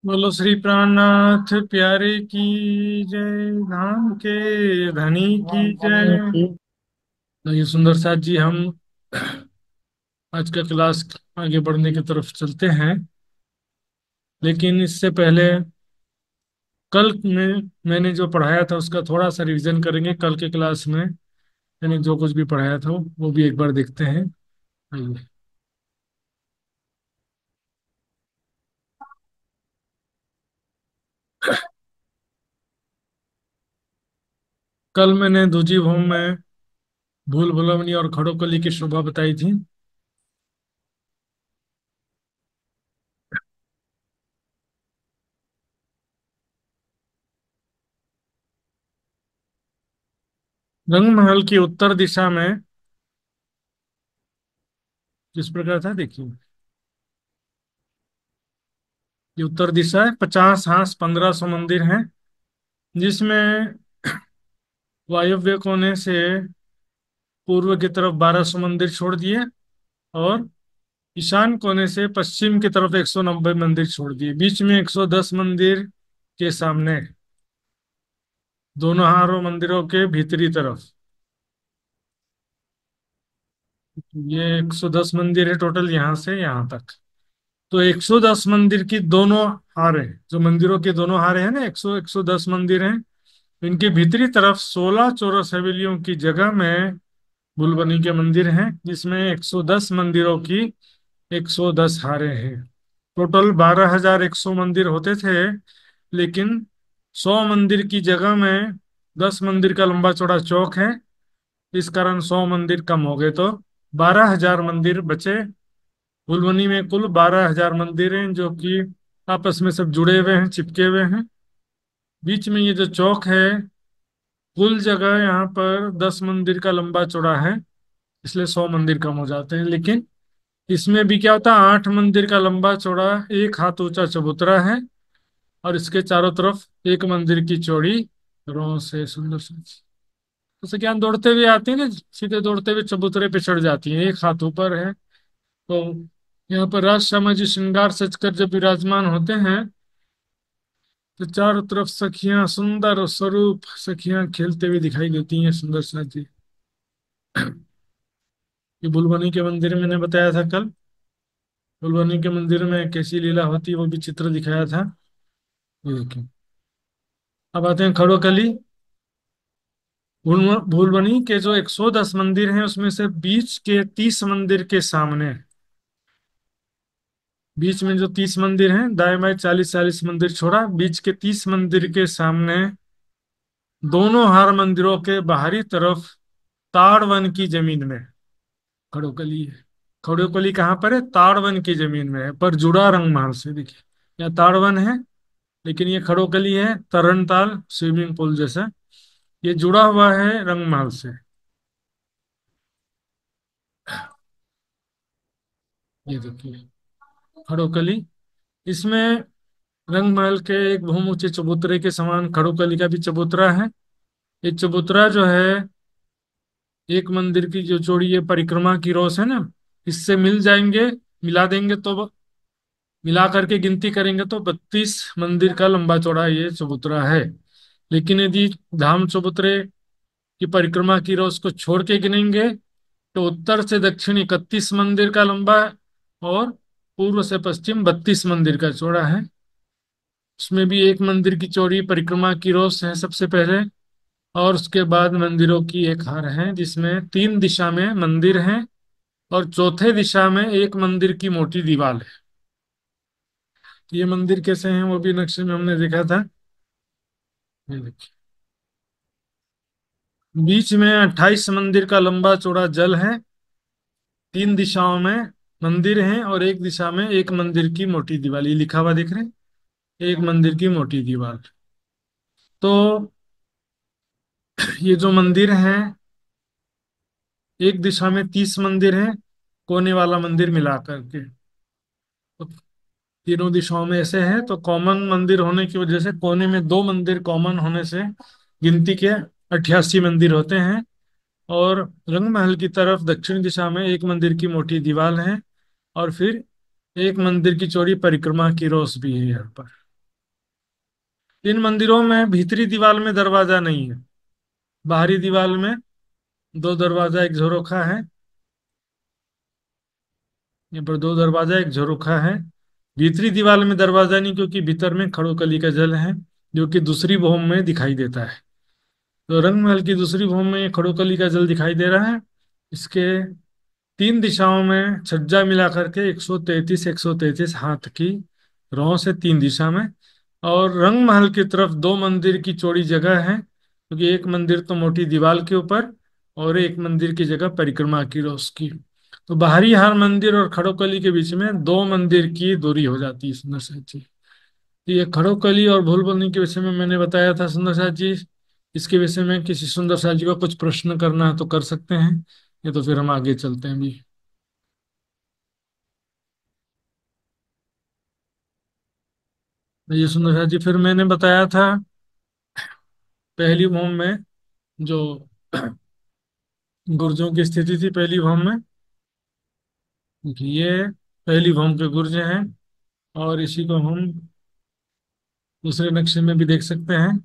बोलो श्री प्राणनाथ प्यारे की जय। धाम के धनी की धनी जय। की। तो ये सुंदर साथ जी, हम आज का क्लास आगे बढ़ने की तरफ चलते हैं। लेकिन इससे पहले कल में मैंने जो पढ़ाया था उसका थोड़ा सा रिवीजन करेंगे। कल के क्लास में मैंने जो कुछ भी पढ़ाया था वो भी एक बार देखते हैं। आइए। कल मैंने दूजी भूमि में भूल भुलवनी और खड़ोकली की शोभा बताई थी। रंग महल की उत्तर दिशा में किस प्रकार था देखिए। ये उत्तर दिशा है, 50 हांस 1500 मंदिर हैं, जिसमें वायव्य कोने से पूर्व की तरफ 1200 मंदिर छोड़ दिए और ईशान कोने से पश्चिम की तरफ 190 मंदिर छोड़ दिए। बीच में 110 मंदिर के सामने, दोनों हारों मंदिरों के भीतरी तरफ, ये 110 मंदिर है टोटल यहाँ से यहाँ तक। तो 110 मंदिर की दोनों हारे, जो मंदिरों के दोनों हारे हैं ना, 110 मंदिर हैं। इनके भीतरी तरफ 16 चौरस हवेलियों की जगह में बुलबनी के मंदिर हैं, जिसमें 110 मंदिरों की 110 हारे हैं। टोटल 12,100 मंदिर होते थे, लेकिन 100 मंदिर की जगह में 10 मंदिर का लंबा चौड़ा चौक है। इस कारण 100 मंदिर कम हो गए, तो 12,000 मंदिर बचे। बुलबनी में कुल 12,000 मंदिर हैं, जो कि आपस में सब जुड़े हुए हैं, चिपके हुए हैं। बीच में ये जो चौक है, कुल जगह यहाँ पर 10 मंदिर का लंबा चौड़ा है, इसलिए 100 मंदिर कम हो जाते हैं। लेकिन इसमें भी क्या होता है, 8 मंदिर का लंबा चौड़ा 1 हाथ ऊंचा चबूतरा है, और इसके चारों तरफ एक मंदिर की चौड़ी रो से सुंदर सी, जैसे क्या दौड़ते हुए आती है ना, सीधे दौड़ते हुए चबूतरे पे चढ़ जाती है, 1 हाथ ऊपर है। तो यहाँ पर राज श्यामा जी श्रृंगार सजकर जब विराजमान होते हैं, तो चारों तरफ सखियां, सुंदर स्वरूप सखियां खेलते हुए दिखाई देती हैं, सुंदर सा जी। ये बुलबनी के मंदिर में मैंने बताया था कल। बुलबनी के मंदिर में कैसी लीला होती है वो भी चित्र दिखाया था। ये देखिए। अब आते हैं खड़ोकली। भूलबनी के जो 110 मंदिर हैं, उसमें से बीच के 30 मंदिर के सामने, बीच में जो 30 मंदिर हैं, दाएं बाएं 40-40 मंदिर छोड़ा, बीच के 30 मंदिर के सामने दोनों हार मंदिरों के बाहरी तरफ ताड़वन की जमीन में खड़ोकली है। खड़ोकली कहाँ पर है? ताड़वन की जमीन में है, पर जुड़ा रंगमहल से। देखिए, यहाँ ताड़वन है, लेकिन ये खड़ोकली है तरणताल स्विमिंग पूल जैसा। ये जुड़ा हुआ है रंगमहल से। ये देखिए खड़ोकली। इसमें रंगमहल के एक बहु ऊंचे चबूतरे के समान खड़ोकली का भी चबूतरा है। ये चबूतरा जो है, एक मंदिर की जो चौड़ी ये परिक्रमा की रोस है ना, इससे मिल जाएंगे। मिला देंगे तो, मिला करके गिनती करेंगे तो 32 मंदिर का लंबा चौड़ा ये चबूतरा है। लेकिन यदि धाम चबूतरे की परिक्रमा की रोज को छोड़ के गिनेंगे, तो उत्तर से दक्षिण 31 मंदिर का लंबा है, और पूर्व से पश्चिम 32 मंदिर का चौड़ा है। उसमें भी एक मंदिर की चौड़ी परिक्रमा की रोस है सबसे पहले, और उसके बाद मंदिरों की एक हार है, जिसमें 3 दिशा में मंदिर हैं, और चौथे दिशा में एक मंदिर की मोटी दीवार है। तो ये मंदिर कैसे हैं वो भी नक्शे में हमने देखा था। ये देखिए, बीच में 28 मंदिर का लंबा चौड़ा जल है, 3 दिशाओं में मंदिर हैं, और एक दिशा में एक मंदिर की मोटी दीवार, ये लिखा हुआ देख रहे हैं, एक मंदिर की मोटी दीवार। तो ये जो मंदिर हैं, एक दिशा में 30 मंदिर हैं, कोने वाला मंदिर मिला करके। तो तीनों दिशाओं में ऐसे है, तो कॉमन मंदिर होने की वजह से कोने में 2 मंदिर कॉमन होने से गिनती के 88 मंदिर होते हैं। और रंगमहल की तरफ दक्षिण दिशा में एक मंदिर की मोटी दीवार है, और फिर एक मंदिर की चौड़ी परिक्रमा की रोस भी है यहाँ पर। इन मंदिरों में भीतरी दीवार में दरवाजा नहीं है। बाहरी दीवार में दो दरवाजा, एक झरोखा है। यहाँ पर दो दरवाजा, एक झरोखा है। भीतरी दीवार में दरवाजा नहीं, क्योंकि भीतर में खड़ोकली का जल है, जो कि दूसरी भौम में दिखाई देता है। तो रंग महल की दूसरी भौम में खड़ोकली का जल दिखाई दे रहा है। इसके तीन दिशाओं में छज्जा मिला करके 133 हाथ की रौ से तीन दिशा में। और रंग महल की तरफ दो मंदिर की चौड़ी जगह है, क्योंकि एक मंदिर तो मोटी दीवार के ऊपर, और एक मंदिर की जगह परिक्रमा की रोस की। तो बाहरी हार मंदिर और खड़ोकली के बीच में दो मंदिर की दूरी हो जाती है, सुंदर साथ जी। तो ये खड़ोकली और भूल बोलने के विषय में मैंने बताया था, सुंदर साथ जी। इसके विषय में किसी सुंदर साथ जी को कुछ प्रश्न करना है तो कर सकते हैं, ये तो फिर हम आगे चलते हैं भी। ये सुंदर साथ जी, फिर मैंने बताया था पहली भौम में जो गुर्जों की स्थिति थी पहली भौम में, कि ये पहली भौम के गुर्ज हैं। और इसी को हम दूसरे नक्शे में भी देख सकते हैं।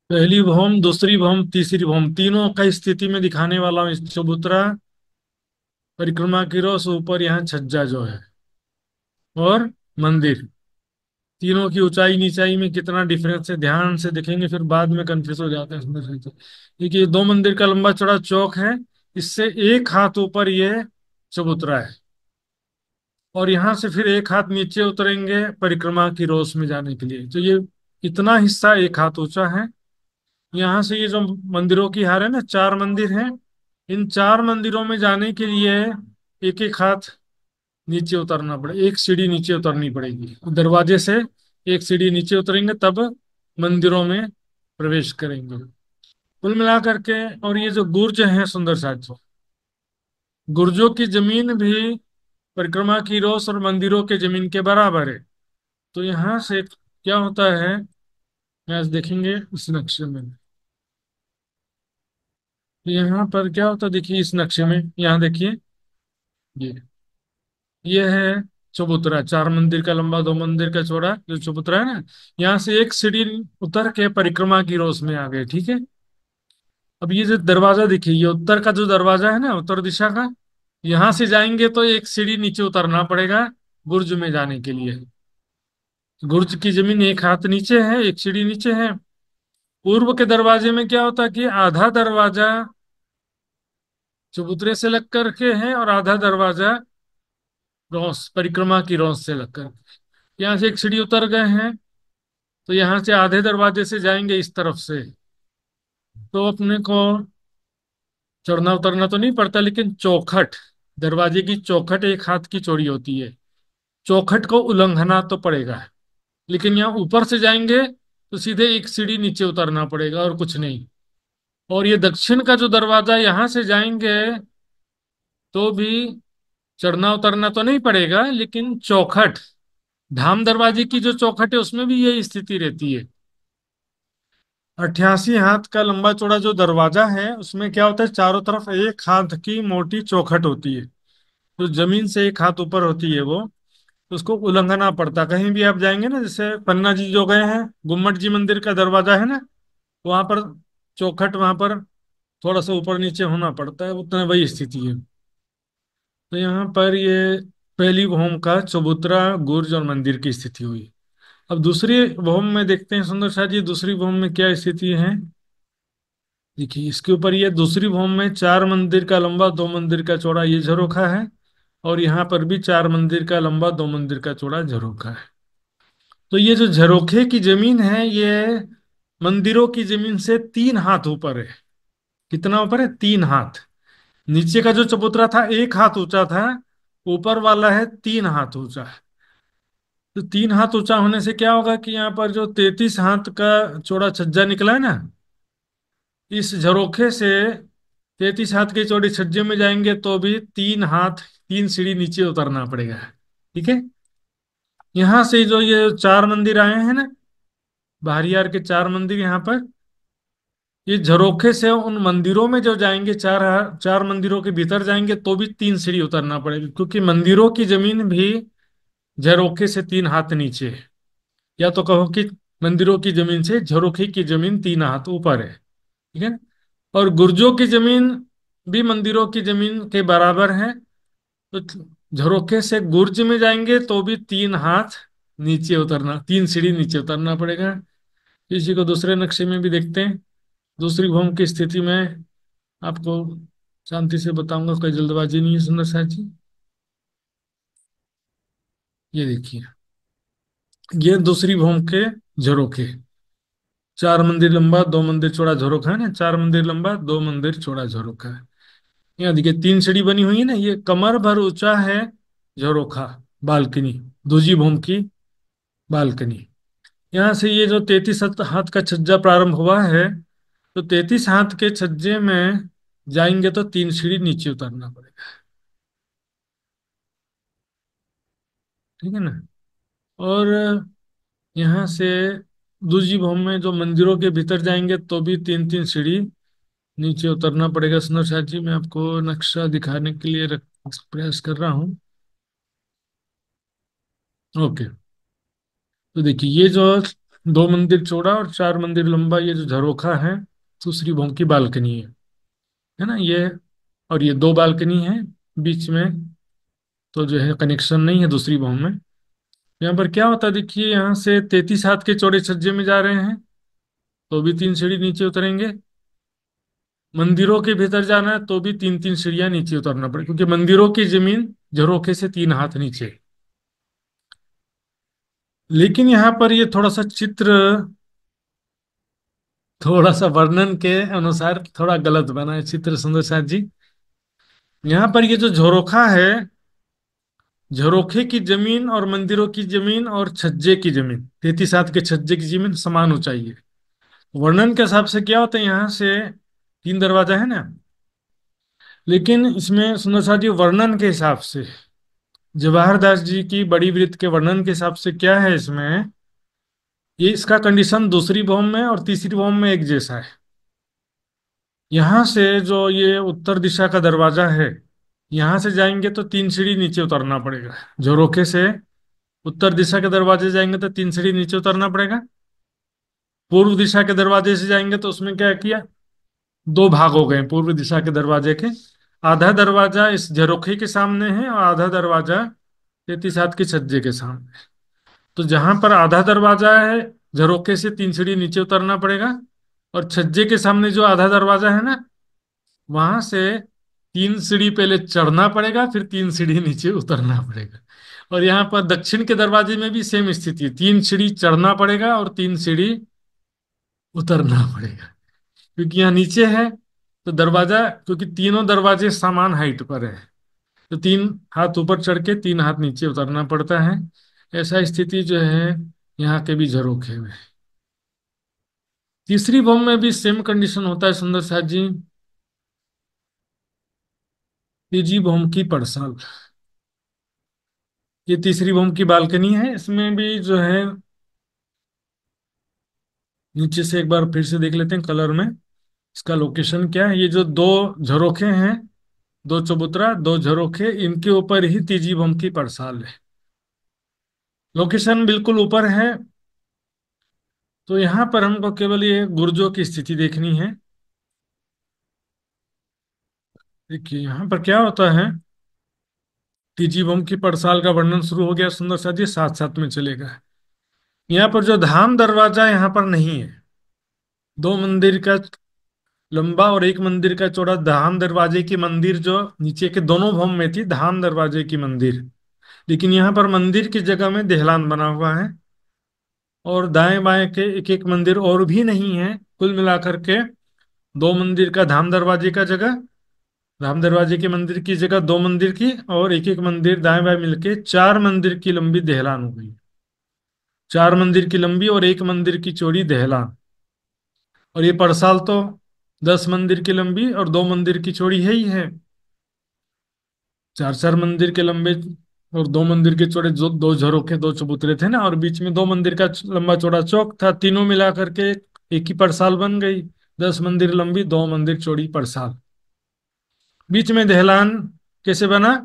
पहली भौम, दूसरी भौम, तीसरी भौम, तीनों का स्थिति में दिखाने वाला हूं इस चबूतरा, परिक्रमा की रोस, ऊपर यहाँ छज्जा जो है, और मंदिर। तीनों की ऊंचाई नीचाई में कितना डिफरेंस है, ध्यान से देखेंगे, फिर बाद में कंफ्यूज हो जाते हैं सुंदर से। देखिए, दो मंदिर का लंबा चौड़ा चौक है, इससे एक हाथ ऊपर ये चबूतरा है। और यहाँ से फिर एक हाथ नीचे उतरेंगे परिक्रमा की रोस में जाने के लिए, तो ये इतना हिस्सा एक हाथ ऊंचा है। यहाँ से ये जो मंदिरों की हार है ना, चार मंदिर हैं, इन चार मंदिरों में जाने के लिए एक एक हाथ नीचे उतरना पड़े, एक सीढ़ी नीचे उतरनी पड़ेगी दरवाजे से। एक सीढ़ी नीचे उतरेंगे तब मंदिरों में प्रवेश करेंगे। कुल मिलाकर के, और ये जो गुर्ज हैं सुंदर साथियों, गुर्जों की जमीन भी परिक्रमा की रोस और मंदिरों के जमीन के बराबर है। तो यहाँ से क्या होता है, आज देखेंगे इस नक्शे में। तो यहाँ पर क्या होता है, देखिए इस नक्शे में, यहाँ देखिए, ये है चबूतरा, चार मंदिर का लंबा, दो मंदिर का चौड़ा जो चबूतरा है ना। यहाँ से एक सीढ़ी उतर के परिक्रमा की रोस में आ गए, ठीक है। अब ये जो दरवाजा देखिए, ये उत्तर का जो दरवाजा है ना, उत्तर दिशा का, यहाँ से जाएंगे तो एक सीढ़ी नीचे उतरना पड़ेगा बुर्ज में जाने के लिए। बुर्ज की जमीन एक हाथ नीचे है, एक सीढ़ी नीचे है। पूर्व के दरवाजे में क्या होता है कि आधा दरवाजा चबूतरे से लग करके है, और आधा दरवाजा रोस, परिक्रमा की रोस से लग कर। यहाँ से एक सीढ़ी उतर गए हैं, तो यहाँ से आधे दरवाजे से जाएंगे इस तरफ से, तो अपने को चढ़ना उतरना तो नहीं पड़ता, लेकिन चौखट, दरवाजे की चौखट एक हाथ की चौड़ी होती है, चौखट को उल्लंघना तो पड़ेगा। लेकिन यहाँ ऊपर से जाएंगे तो सीधे एक सीढ़ी नीचे उतरना पड़ेगा, और कुछ नहीं। और ये दक्षिण का जो दरवाजा, यहाँ से जाएंगे तो भी चढ़ना उतरना तो नहीं पड़ेगा, लेकिन चौखट, धाम दरवाजे की जो चौखट है उसमें भी यही स्थिति रहती है। 88 हाथ का लंबा चौड़ा जो दरवाजा है, उसमें क्या होता है, चारों तरफ एक हाथ की मोटी चौखट होती है, जो जमीन से एक हाथ ऊपर होती है वो, तो उसको उल्लंघना पड़ता। कहीं भी आप जाएंगे ना, जैसे पन्ना जी जो गए हैं, गुम्मट जी मंदिर का दरवाजा है ना, वहां पर चौखट, वहां पर थोड़ा सा ऊपर नीचे होना पड़ता है, उतना वही स्थिति है। तो यहाँ पर ये पहली भौम का चबूतरा, गुर्ज और मंदिर की स्थिति हुई। अब दूसरी भौम में देखते हैं सुंदर शाह जी, दूसरी भौम में क्या स्थिति है। देखिए, इसके ऊपर ये दूसरी भौम में चार मंदिर का लंबा, दो मंदिर का चौड़ा ये झरोखा है। और यहाँ पर भी चार मंदिर का लंबा, दो मंदिर का चौड़ा झरोखा है। तो ये जो झरोखे की जमीन है, ये मंदिरों की जमीन से 3 हाथ ऊपर है। कितना ऊपर है, 3 हाथ। नीचे का जो चबूतरा था एक हाथ ऊंचा था, ऊपर वाला है 3 हाथ ऊंचा। तो 3 हाथ ऊंचा होने से क्या होगा कि यहाँ पर जो 33 हाथ का चौड़ा छज्जा निकला है ना, इस झरोखे से 33 हाथ के चौड़े छज्जे में जाएंगे तो भी 3 हाथ, 3 सीढ़ी नीचे उतरना पड़ेगा, ठीक है। यहाँ से जो ये चार मंदिर आए हैं ना, बाहरियार के चार मंदिर यहाँ पर, ये झरोखे से उन मंदिरों में जो जाएंगे, चार चार मंदिरों के भीतर जाएंगे तो भी 3 सीढ़ी उतरना पड़ेगा, क्योंकि मंदिरों की जमीन भी झरोखे से 3 हाथ नीचे है। या तो कहो कि मंदिरों की जमीन से झरोखे की जमीन 3 हाथ ऊपर है, ठीक है ना। और गुर्जों की जमीन भी मंदिरों की जमीन के बराबर है। तो झरोखे से गुर्ज में जाएंगे तो भी 3 हाथ नीचे उतरना, 3 सीढ़ी नीचे उतरना पड़ेगा। इसी को दूसरे नक्शे में भी देखते हैं। दूसरी भूमि की स्थिति में आपको शांति से बताऊंगा, कोई जल्दबाजी नहीं है सुंदर साहब जी। ये देखिए, ये दूसरी भूमि के झरोखे। 4 मंदिर लंबा 2 मंदिर चौड़ा झरोखा है ना, 4 मंदिर लंबा 2 मंदिर चौड़ा झरोखा है। यहाँ देखिए 3 सीढ़ी बनी हुई है ना, ये कमर भर ऊंचा है झरोखा, बालकनी, दूजी भूमि की बालकनी। यहाँ से ये जो 33 हाथ का छज्जा प्रारंभ हुआ है, तो 33 हाथ के छज्जे में जाएंगे तो 3 सीढ़ी नीचे उतरना पड़ेगा, ठीक है ना। और यहाँ से दूसरी भूमि में जो मंदिरों के भीतर जाएंगे तो भी 3 3 सीढ़ी नीचे उतरना पड़ेगा। सुंदर साथ जी, मैं आपको नक्शा दिखाने के लिए प्रयास कर रहा हूँ। ओके। तो देखिए, ये जो 2 मंदिर चौड़ा और 4 मंदिर लंबा ये जो झरोखा है, दूसरी भूमि की बालकनी है ना ये। और ये 2 बालकनी है बीच में, तो जो है कनेक्शन नहीं है दूसरी भूमि में। यहाँ पर क्या होता है देखिए, यहाँ से 33 हाथ के चौड़े छज्जे में जा रहे हैं तो भी 3 सीढ़ी नीचे उतरेंगे। मंदिरों के भीतर जाना है तो भी 3 3 सीढ़ियां नीचे उतरना पड़े, क्योंकि मंदिरों की जमीन झरोखे से 3 हाथ नीचे। लेकिन यहाँ पर ये थोड़ा सा चित्र, थोड़ा सा वर्णन के अनुसार थोड़ा गलत बना है चित्र सुंदर साथ जी। यहाँ पर ये जो झरोखा है, झरोखे की जमीन और मंदिरों की जमीन और छज्जे की जमीन, 33 हाथ के छज्जे की जमीन समान ऊंचाई है। वर्णन के हिसाब से क्या होता है, यहाँ से 3 दरवाजा है ना, लेकिन इसमें सुंदर साथ जी वर्णन के हिसाब से, जवाहर दास जी की बड़ी वृत्त के वर्णन के हिसाब से क्या है इसमें, ये इसका कंडीशन दूसरी भौम में और तीसरी भौम में एक जैसा है। यहां से जो ये उत्तर दिशा का दरवाजा है, यहां से जाएंगे तो 3 सीढ़ी नीचे उतरना पड़ेगा। झरोखे से उत्तर दिशा के दरवाजे जाएंगे तो 3 सीढ़ी नीचे उतरना पड़ेगा। पूर्व दिशा के दरवाजे से जाएंगे तो उसमें क्या किया, 2 भाग हो गए पूर्व दिशा के दरवाजे के। आधा दरवाजा इस झरोखे के सामने है और आधा दरवाजा 33 हाथ के छज्जे के सामने। तो जहां पर आधा दरवाजा है, झरोखे से 3 सीढ़ी नीचे उतरना पड़ेगा। और छज्जे के सामने जो आधा दरवाजा है ना, वहां से 3 सीढ़ी पहले चढ़ना पड़ेगा, फिर 3 सीढ़ी नीचे उतरना पड़ेगा। और यहाँ पर दक्षिण के दरवाजे में भी सेम स्थिति है, 3 सीढ़ी चढ़ना पड़ेगा और 3 सीढ़ी उतरना पड़ेगा। क्योंकि यहाँ नीचे है तो दरवाजा, क्योंकि तीनों दरवाजे समान हाइट पर है, तो 3 हाथ ऊपर चढ़ के 3 हाथ नीचे उतरना पड़ता है। ऐसा स्थिति जो है यहाँ के भी झरोखे में। तीसरी बम में भी सेम कंडीशन होता है सुंदर साथ जी। तीजी बम की पड़साल, ये तीसरी बम की बालकनी है, इसमें भी जो है नीचे से एक बार फिर से देख लेते हैं कलर में। इसका लोकेशन क्या है, ये जो 2 झरोखे हैं, 2 चबूतरा 2 झरोखे, इनके ऊपर ही तीजी बम की पड़साल है। लोकेशन बिल्कुल ऊपर है। तो यहाँ पर हमको केवल ये गुर्जों की स्थिति देखनी है। देखिए यहाँ पर क्या होता है, तीजी बम की पड़साल का वर्णन शुरू हो गया सुंदर सा जी, साथ साथ में चलेगा। यहाँ पर जो धाम दरवाजा यहाँ पर नहीं है, 2 मंदिर का लंबा और 1 मंदिर का चौड़ा धाम दरवाजे की मंदिर जो नीचे के दोनों भवन में थी, धाम दरवाजे की मंदिर। लेकिन यहाँ पर मंदिर की जगह में देहलान बना हुआ है, और दाएं बाएं के एक एक मंदिर और भी नहीं है। कुल मिलाकर के 2 मंदिर का धाम दरवाजे का जगह, धाम दरवाजे के मंदिर की जगह 2 मंदिर की, और एक एक मंदिर दाएं बाएं मिलके 4 मंदिर की लंबी देहलान हो गई। 4 मंदिर की लंबी और 1 मंदिर की चौड़ी देहलान। और ये परसाल तो 10 मंदिर की लंबी और 2 मंदिर की चौड़ी है ही है। 4 4 मंदिर के लंबे और 2 मंदिर के चौड़े, जो 2 झरोखे 2 चबूतरे थे ना, और बीच में 2 मंदिर का लंबा चौड़ा चौक था, तीनों मिला करके एक ही परसाल बन गई। 10 मंदिर लंबी 2 मंदिर चौड़ी परसाल। बीच में दहलान कैसे बना,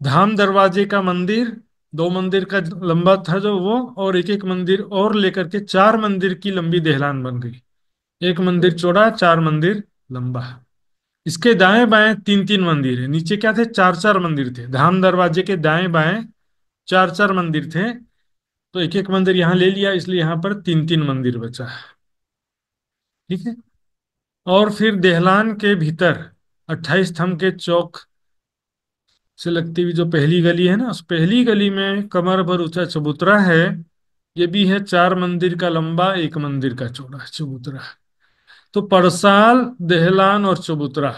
धाम दरवाजे का मंदिर दो मंदिर का लंबा था जो वो, और एक एक मंदिर और लेकर के चार मंदिर की लंबी देहलान बन गई। एक मंदिर चौड़ा, चार मंदिर लंबा। इसके दाएं बाएं तीन तीन मंदिर है। नीचे क्या थे, चार चार मंदिर थे। धाम दरवाजे के दाएं बाएं चार चार मंदिर थे। तो एक एक मंदिर यहाँ ले लिया, इसलिए यहाँ पर तीन तीन मंदिर बचा है। ठीक है। और फिर देहलान के भीतर 28 स्तंभ के चौक से लगती हुई जो पहली गली है ना, उस पहली गली में कमर भर ऊंचा चबूतरा है। ये भी है चार मंदिर का लंबा, एक मंदिर का चौड़ा चबूतरा। तो परसाल, देहलान और चबूतरा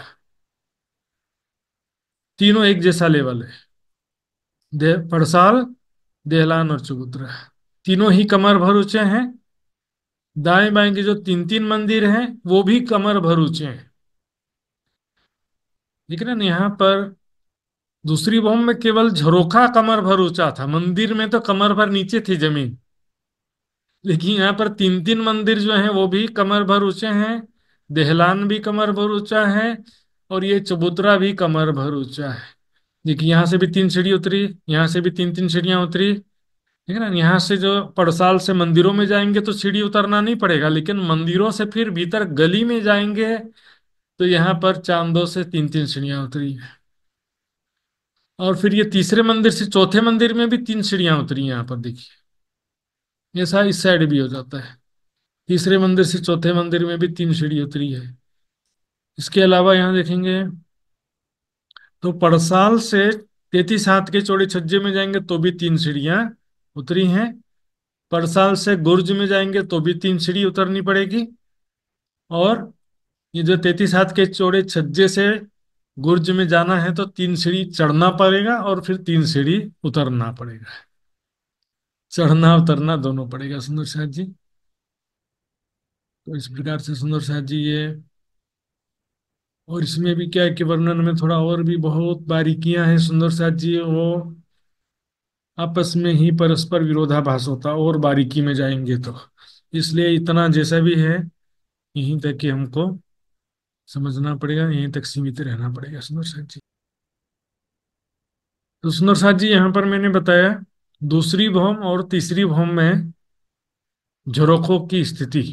तीनों एक जैसा लेवल है। परसाल, देहलान और चबूतरा तीनों ही कमर भर ऊंचे हैं। दाएं बाएं के जो तीन तीन मंदिर हैं वो भी कमर भर ऊंचे हैं। ठीक है ना। यहाँ पर दूसरी बॉम्ब में केवल झरोखा कमर भर ऊंचा था, मंदिर में तो कमर भर नीचे थी जमीन। लेकिन यहाँ पर तीन तीन मंदिर जो हैं वो भी कमर भर ऊंचे हैं। देहलान भी कमर भर ऊंचा है, और ये चबूतरा भी कमर भर ऊंचा है। देखिए, यहाँ से भी तीन सीढ़ी उतरी, यहाँ से भी तीन तीन सीढ़ियां उतरी। ठीक है ना। यहाँ से जो पड़साल से मंदिरों में जाएंगे तो सीढ़ी उतरना नहीं पड़ेगा, लेकिन मंदिरों से फिर भीतर गली में जाएंगे तो यहाँ पर चांदों से तीन तीन सीढ़ियां उतरी है। और फिर ये तीसरे मंदिर से चौथे मंदिर में भी तीन सीढ़ियां उतरी हैं। यहाँ पर देखिए, ऐसा इस साइड भी हो जाता है। तीसरे मंदिर से चौथे मंदिर में भी तीन सीढ़ी उतरी है। इसके अलावा यहाँ देखेंगे तो पड़साल से 33 हाथ के चौड़े छज्जे में जाएंगे तो भी तीन सीढ़ियां उतरी हैं। पड़साल से गुर्ज में जाएंगे तो भी तीन सीढ़ी उतरनी पड़ेगी। और ये जो 33 हाथ के चौड़े छज्जे से गुर्ज में जाना है तो तीन सीढ़ी चढ़ना पड़ेगा और फिर तीन सीढ़ी उतरना पड़ेगा। चढ़ना उतरना दोनों पड़ेगा सुंदर साथ जी। तो इस प्रकार से सुंदर साथ जी ये, और इसमें भी क्या है कि वर्णन में थोड़ा और भी बहुत बारीकियां हैं सुंदर साथ जी। वो आपस में ही परस्पर विरोधाभास होता, और बारीकी में जाएंगे तो। इसलिए इतना जैसा भी है यहीं तक कि हमको समझना पड़ेगा, यहीं तक सीमित रहना पड़ेगा सुंदर साथ जी। तो सुंदर साथ जी, यहाँ पर मैंने बताया दूसरी भौम और तीसरी भौम में झरोखों की स्थिति।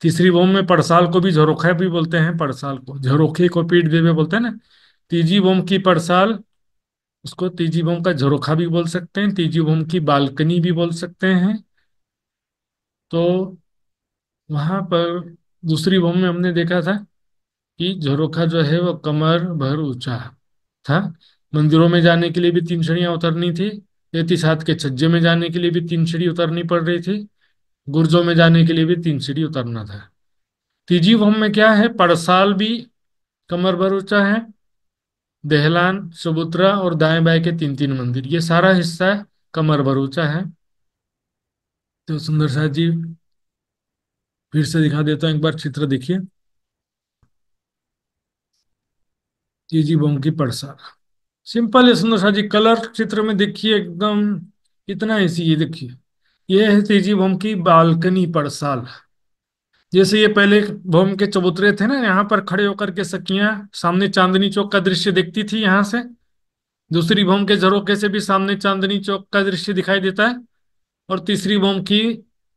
तीसरी भौम में पड़साल को भी झरोखा भी बोलते हैं, पड़साल को झरोखे को पीठ देवे बोलते हैं ना। तीजी भौम की पड़साल, उसको तीजी भौम का झरोखा भी बोल सकते हैं, तीजी भौम की बालकनी भी बोल सकते हैं। तो वहां पर दूसरी भौम में हमने देखा था कि झरोखा जो है वो कमर भर ऊंचा था। मंदिरों में जाने के लिए भी तीन सीढ़ियां उतरनी थी। 33 हाथ के छज्जे में जाने के लिए भी तीन सीढ़ी उतरनी पड़ रही थी। गुर्जों में जाने के लिए भी तीन सीढ़ी उतरना था। तीजी भौम में क्या है, पड़साल भी कमर भर ऊंचा है, देहलान, चबूतरा और दाएं बाएं के तीन तीन मंदिर, ये सारा हिस्सा कमर भर ऊंचा है। तो सुंदर साथ जी फिर से दिखा देता हूं, एक बार चित्र देखिए। तीजी भौम की पड़साल सिंपल है सुंदर साथ जी। कलर चित्र में देखिए एकदम इतना ऐसी, ये देखिए ये है तेजी भौम की बालकनी पड़साल। जैसे ये पहले भौम के चबूतरे थे ना, यहाँ पर खड़े होकर के सखियां सामने चांदनी चौक का दृश्य देखती थी यहाँ से। दूसरी भौम के झरोखे से भी सामने चांदनी चौक का दृश्य दिखाई देता है। और तीसरी भौम की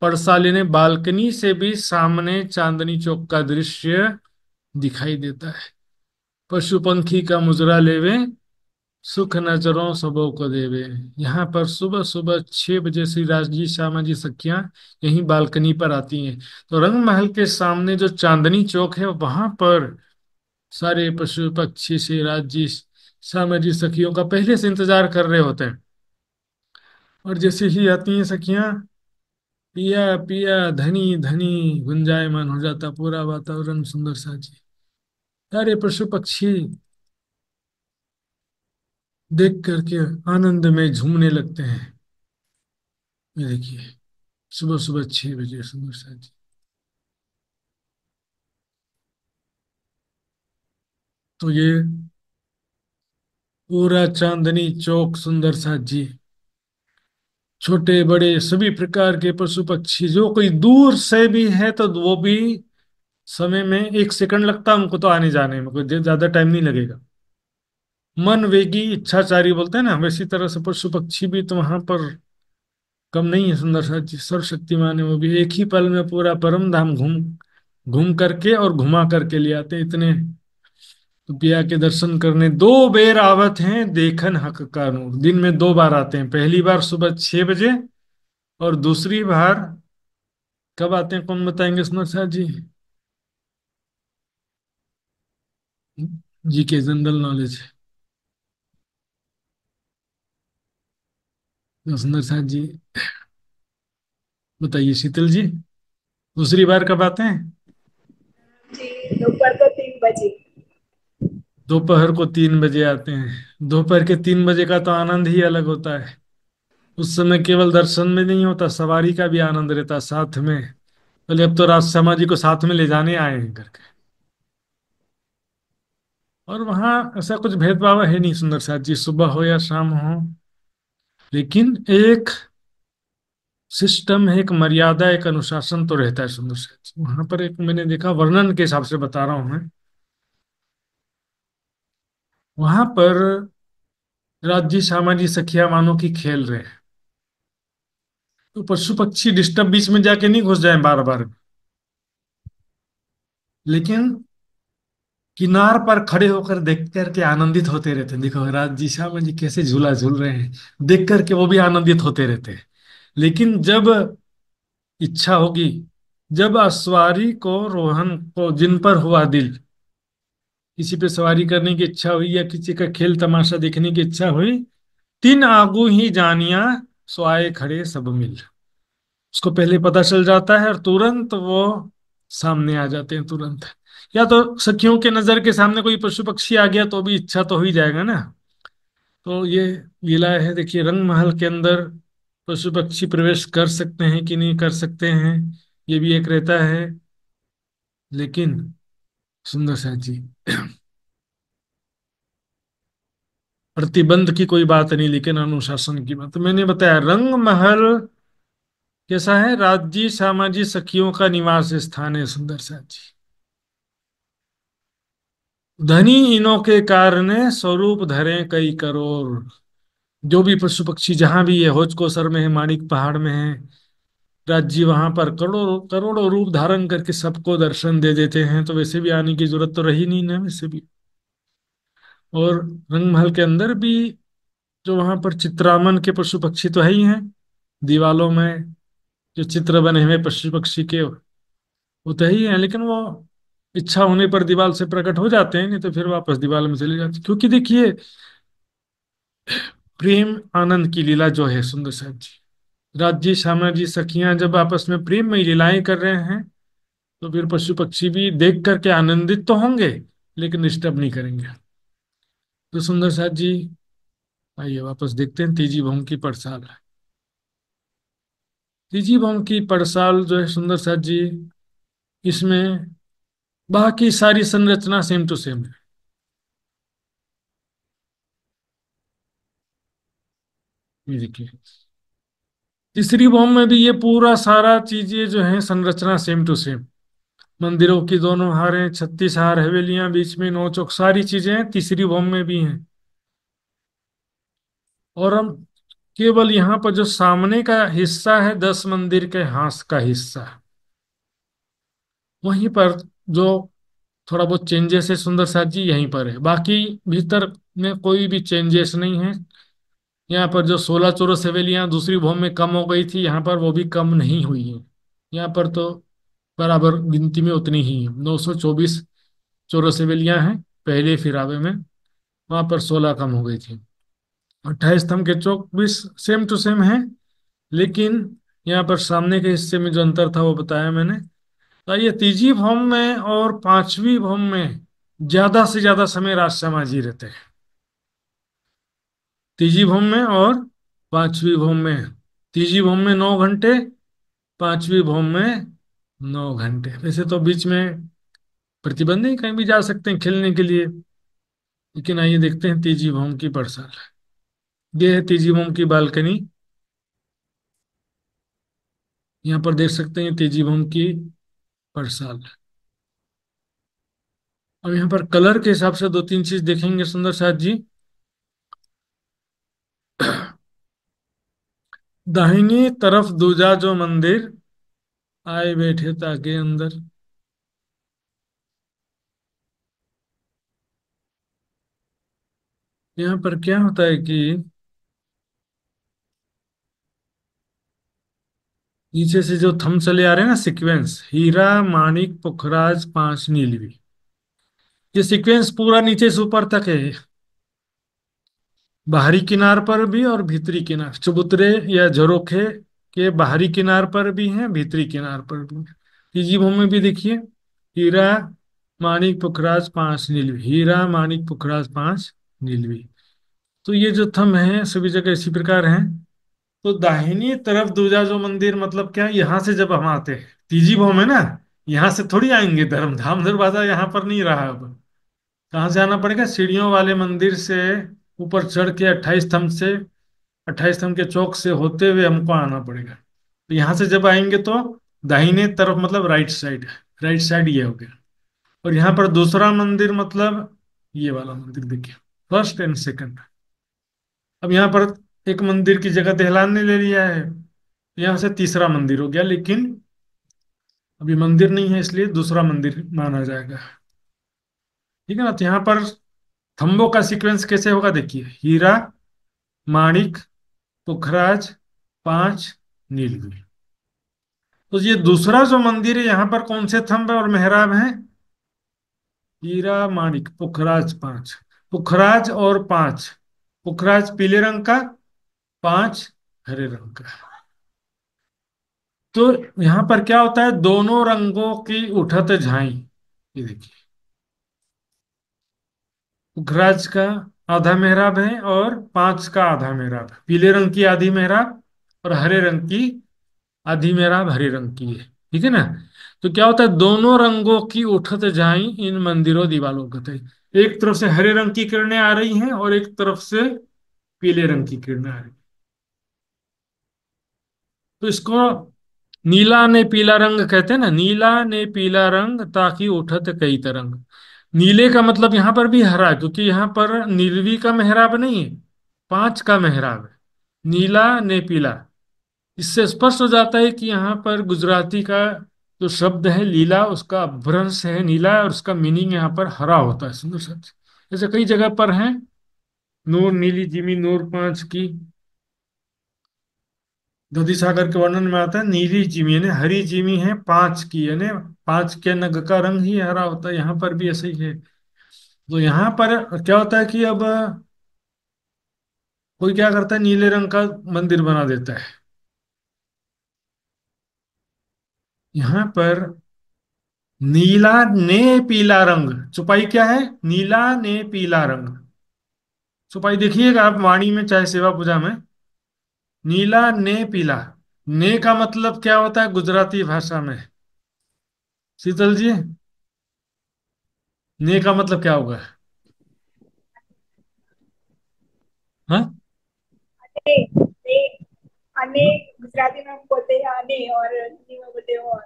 पड़साली ने बालकनी से भी सामने चांदनी चौक का दृश्य दिखाई देता है। पशु पंखी का मुजरा लेवे, सुख नजरों सबों को देवे। यहाँ पर सुबह सुबह 6 बजे श्री राजी श्यामा जी सखियां यहीं बालकनी पर आती हैं। तो रंग महल के सामने जो चांदनी चौक है वहां पर सारे पशु पक्षी श्री राजी श्यामा जी सखियों का पहले से इंतजार कर रहे होते हैं। और जैसे ही आती हैं सखियां, पिया पिया धनी धनी गुंजायमान हो जाता पूरा वातावरण सुंदर सा जी। सारे पशु पक्षी देख करके आनंद में झूमने लगते हैं। ये देखिए सुबह सुबह 6 बजे सुंदर सा जी। तो ये पूरा चांदनी चौक सुंदर सा जी, छोटे बड़े सभी प्रकार के पशु पक्षी जो कोई दूर से भी है तो वो भी समय में 1 सेकंड लगता है उनको तो आने जाने में, कोई ज्यादा टाइम नहीं लगेगा। मन वेगी इच्छाचारी बोलते हैं ना, वैसी तरह से पशु पक्षी भी तो वहां पर कम नहीं है। सुंदर सा जी सर्वशक्तिमान है वो भी, एक ही पल में पूरा परम धाम घूम घूम करके और घुमा करके ले आते हैं इतने। तो पिया के दर्शन करने दो बेर आवत हैं, देखन हक का नूर। दिन में दो बार आते हैं, पहली बार सुबह 6 बजे, और दूसरी बार कब आते हैं कौन बताएंगे सुंदर सा जी? जी के जनरल नॉलेज सुंदर सा जी, बताइए शीतल जी, दूसरी बार कब आते हैं? जी, दोपहर को 3 बजे। दोपहर को 3 बजे आते हैं। दोपहर के 3 बजे का तो आनंद ही अलग होता है। उस समय केवल दर्शन में नहीं होता, सवारी का भी आनंद रहता है साथ में। बोले अब तो राजशर्मा जी को साथ में ले जाने आए हैं करके। और वहाँ ऐसा कुछ भेदभाव है नहीं सुंदर साथ जी, सुबह हो या शाम हो, लेकिन एक सिस्टम है, एक मर्यादा, एक अनुशासन तो रहता है सुंदर साथ जी वहां पर। एक मैंने देखा, वर्णन के हिसाब से बता रहा हूं मैं, वहां पर राज्य सामाजी सखिया मानो की खेल रहे हैं, तो पशु पक्षी डिस्टर्ब बीच में जाके नहीं घुस जाए बार बार, लेकिन किनार पर खड़े होकर देख करके आनंदित होते रहते हैं। देखो राज जी श्याम जी कैसे झूला झूल रहे हैं, देख करके वो भी आनंदित होते रहते हैं। लेकिन जब इच्छा होगी, जब अश्वारी को रोहन को जिन पर हुआ दिल, किसी पे सवारी करने की इच्छा हुई या किसी का खेल तमाशा देखने की इच्छा हुई, तीन आगू ही जानिया सो आए खड़े सब मिल। उसको पहले पता चल जाता है और तुरंत वो सामने आ जाते हैं तुरंत। या तो सखियों के नजर के सामने कोई पशु पक्षी आ गया तो भी इच्छा तो हो ही जाएगा ना। तो ये लीला है। देखिए रंग महल के अंदर पशु पक्षी प्रवेश कर सकते हैं कि नहीं कर सकते हैं, ये भी एक रहता है। लेकिन सुंदर सा जी, प्रतिबंध की कोई बात नहीं, लेकिन अनुशासन की बात। तो मैंने बताया रंग महल कैसा है, राज्य सामाजिक सखियों का निवास स्थान है सुंदर सा जी। धनी इनों के कारण स्वरूप धरे कई करोड़। जो भी पशु पक्षी जहां भी है, होच कोसर में है, माणिक पहाड़ में है, राज्य वहां पर करोड़ों करोड़ों रूप धारण करके सबको दर्शन दे देते हैं। तो वैसे भी आने की जरूरत तो रही नहीं ना वैसे भी। और रंगमहल के अंदर भी जो वहां पर चित्रामन के पशु पक्षी तो है ही हैं, दीवालों में जो चित्र बने हुए पशु पक्षी के वो तो ही है, लेकिन वो इच्छा होने पर दीवाल से प्रकट हो जाते हैं, नहीं तो फिर वापस दीवाल में चले जाते हैं। क्योंकि देखिए प्रेम आनंद की लीला जो है सुंदर साहब जी, राज्य सामाजी सखियां जब आपस में प्रेम में लीलाएं कर रहे हैं, तो फिर पशु पक्षी भी देख करके आनंदित तो होंगे, लेकिन डिस्टर्ब नहीं करेंगे। तो सुंदर साहब जी, आइए वापस देखते हैं तीजी भौम की पड़साल। तीजी भौम की पड़साल जो है सुंदर साहब जी, इसमें बाकी सारी संरचना सेम टू सेम है। ये देखिए तीसरी भौम में भी ये पूरा सारा चीजें जो है संरचना सेम टू सेम। मंदिरों की दोनों हारें, 36 हार, हवेलियां, बीच में 9 चौक, सारी चीजें तीसरी भौम में भी हैं। और हम केवल यहाँ पर जो सामने का हिस्सा है 10 मंदिर के हांस का हिस्सा, वहीं पर जो थोड़ा बहुत चेंजेस है सुंदर साथ जी यहीं पर है। बाकी भीतर में कोई भी चेंजेस नहीं है। यहाँ पर जो 16 चौरस हवेलियां दूसरी भौम में कम हो गई थी, यहाँ पर वो भी कम नहीं हुई है। यहाँ पर तो बराबर गिनती में उतनी ही है। 924 चौरस हवेलियां हैं पहले फिरावे में, वहां पर 16 कम हो गई थी। 28 स्तंभ के चौक भी सेम टू सेम है, लेकिन यहाँ पर सामने के हिस्से में जो अंतर था वो बताया मैंने। तो ये तीजी भौम में और पांचवी भौम में ज्यादा से ज्यादा समय राजश्यामा जी रहते हैं। तीजी भौम में और पांचवी भौम में, तीजी भौम में 9 घंटे, पांचवी भौम में 9 घंटे। वैसे तो बीच में प्रतिबंध नहीं, कहीं भी जा सकते हैं खेलने के लिए, लेकिन आइए देखते हैं तीजी भौम की पड़साल। ये है तीजी भौम की बालकनी, यहाँ पर देख सकते हैं तीजी भौम की पड़साल। अब यहाँ पर कलर के हिसाब से दो तीन चीज देखेंगे सुंदर साथ जी। दाहिनी तरफ दूजा जो मंदिर, आए बैठे ताके अंदर। यहाँ पर क्या होता है कि नीचे से जो थंब चले आ रहे हैं ना, सीक्वेंस, हीरा माणिक पुखराज पांच नीलवी, ये सीक्वेंस पूरा नीचे से ऊपर तक है। बाहरी किनार पर भी और भीतरी किनार, चबूतरे या झरोखे के बाहरी किनार पर भी हैं, भीतरी किनार पर भी हैं। तीजी भूमि में भी देखिए, हीरा माणिक पुखराज पांच नीलवी, हीरा माणिक पुखराज पांच नीलवी। तो ये जो थंब है सभी जगह इसी प्रकार हैं। तो दाहिनी तरफ दूजा जो मंदिर मतलब क्या, यहाँ से जब हम आते हैं तीजी भूमि में ना, यहाँ से थोड़ी आएंगे, धर्मधाम दरवाजा यहाँ पर नहीं रहा अब। कहाँ से आना पड़ेगा, सीढ़ियों वाले मंदिर से ऊपर चढ़ के 28 स्तंभ से, 28 स्तंभ के चौक से होते हुए हमको आना पड़ेगा। तो यहाँ से जब आएंगे तो दाहिने तरफ मतलब राइट साइड, राइट साइड ये हो गया। और यहाँ पर दूसरा मंदिर मतलब ये वाला मंदिर देखिए, फर्स्ट एंड सेकंड। अब यहाँ पर एक मंदिर की जगह दहलान ने ले लिया है, यहाँ से तीसरा मंदिर हो गया, लेकिन अभी मंदिर नहीं है इसलिए दूसरा मंदिर माना जाएगा। ठीक है ना। तो यहाँ पर थंबों का सीक्वेंस कैसे होगा देखिए, हीरा माणिक पुखराज पांच नीलगिरी। तो ये दूसरा जो मंदिर है यहाँ पर कौन से थंब और मेहराब हैं, हीरा माणिक पुखराज पांच, पुखराज और पांच, पुखराज पीले रंग का, पांच हरे रंग का। तो यहाँ पर क्या होता है, दोनों रंगों की उठत झाई, ये देखिए, पुखराज का आधा मेहराब है और पांच का आधा मेहराब है, पीले रंग की आधी मेहराब और हरे रंग की आधी मेहराब हरे रंग की है। ठीक है ना। तो क्या होता है, दोनों रंगों की उठत जाई इन मंदिरों दीवालों कतई, एक तरफ से हरे रंग की किरणें आ रही हैं और एक तरफ से पीले रंग की किरणें आ रही हैं। तो इसको नीला ने पीला रंग कहते हैं ना, नीला ने पीला रंग ताकि उठत कई तरंग। नीले का मतलब यहां पर भी हरा, क्योंकि यहां पर नीलवी का मेहराब नहीं है, पांच का मेहराब है। नीला ने पीला, इससे स्पष्ट हो जाता है कि यहाँ पर गुजराती का जो शब्द है लीला, उसका अपभ्रंश है नीला, और उसका मीनिंग यहाँ पर हरा होता है, सुंदर सच। जैसे कई जगह पर है, नूर नीली जिमी नूर पांच की, दधी सागर के वर्णन में आता है नीली जिमी यानी हरी जिमी है पांच की, यानी पांच के नग का रंग ही हरा होता है, यहाँ पर भी ऐसे ही है। तो यहाँ पर क्या होता है कि अब कोई क्या करता है, नीले रंग का मंदिर बना देता है। यहाँ पर नीला ने पीला रंग, छुपाई क्या है, नीला ने पीला रंग। छुपाई देखिएगा आप वाणी में चाहे सेवा पूजा में, नीला ने पीला। ने का मतलब क्या होता है गुजराती भाषा में, शीतल जी, ने का मतलब क्या होगा। हाँ, अने ने अने गुजराती में हम बोलते हैं अने और हिंदी में बोलते हैं और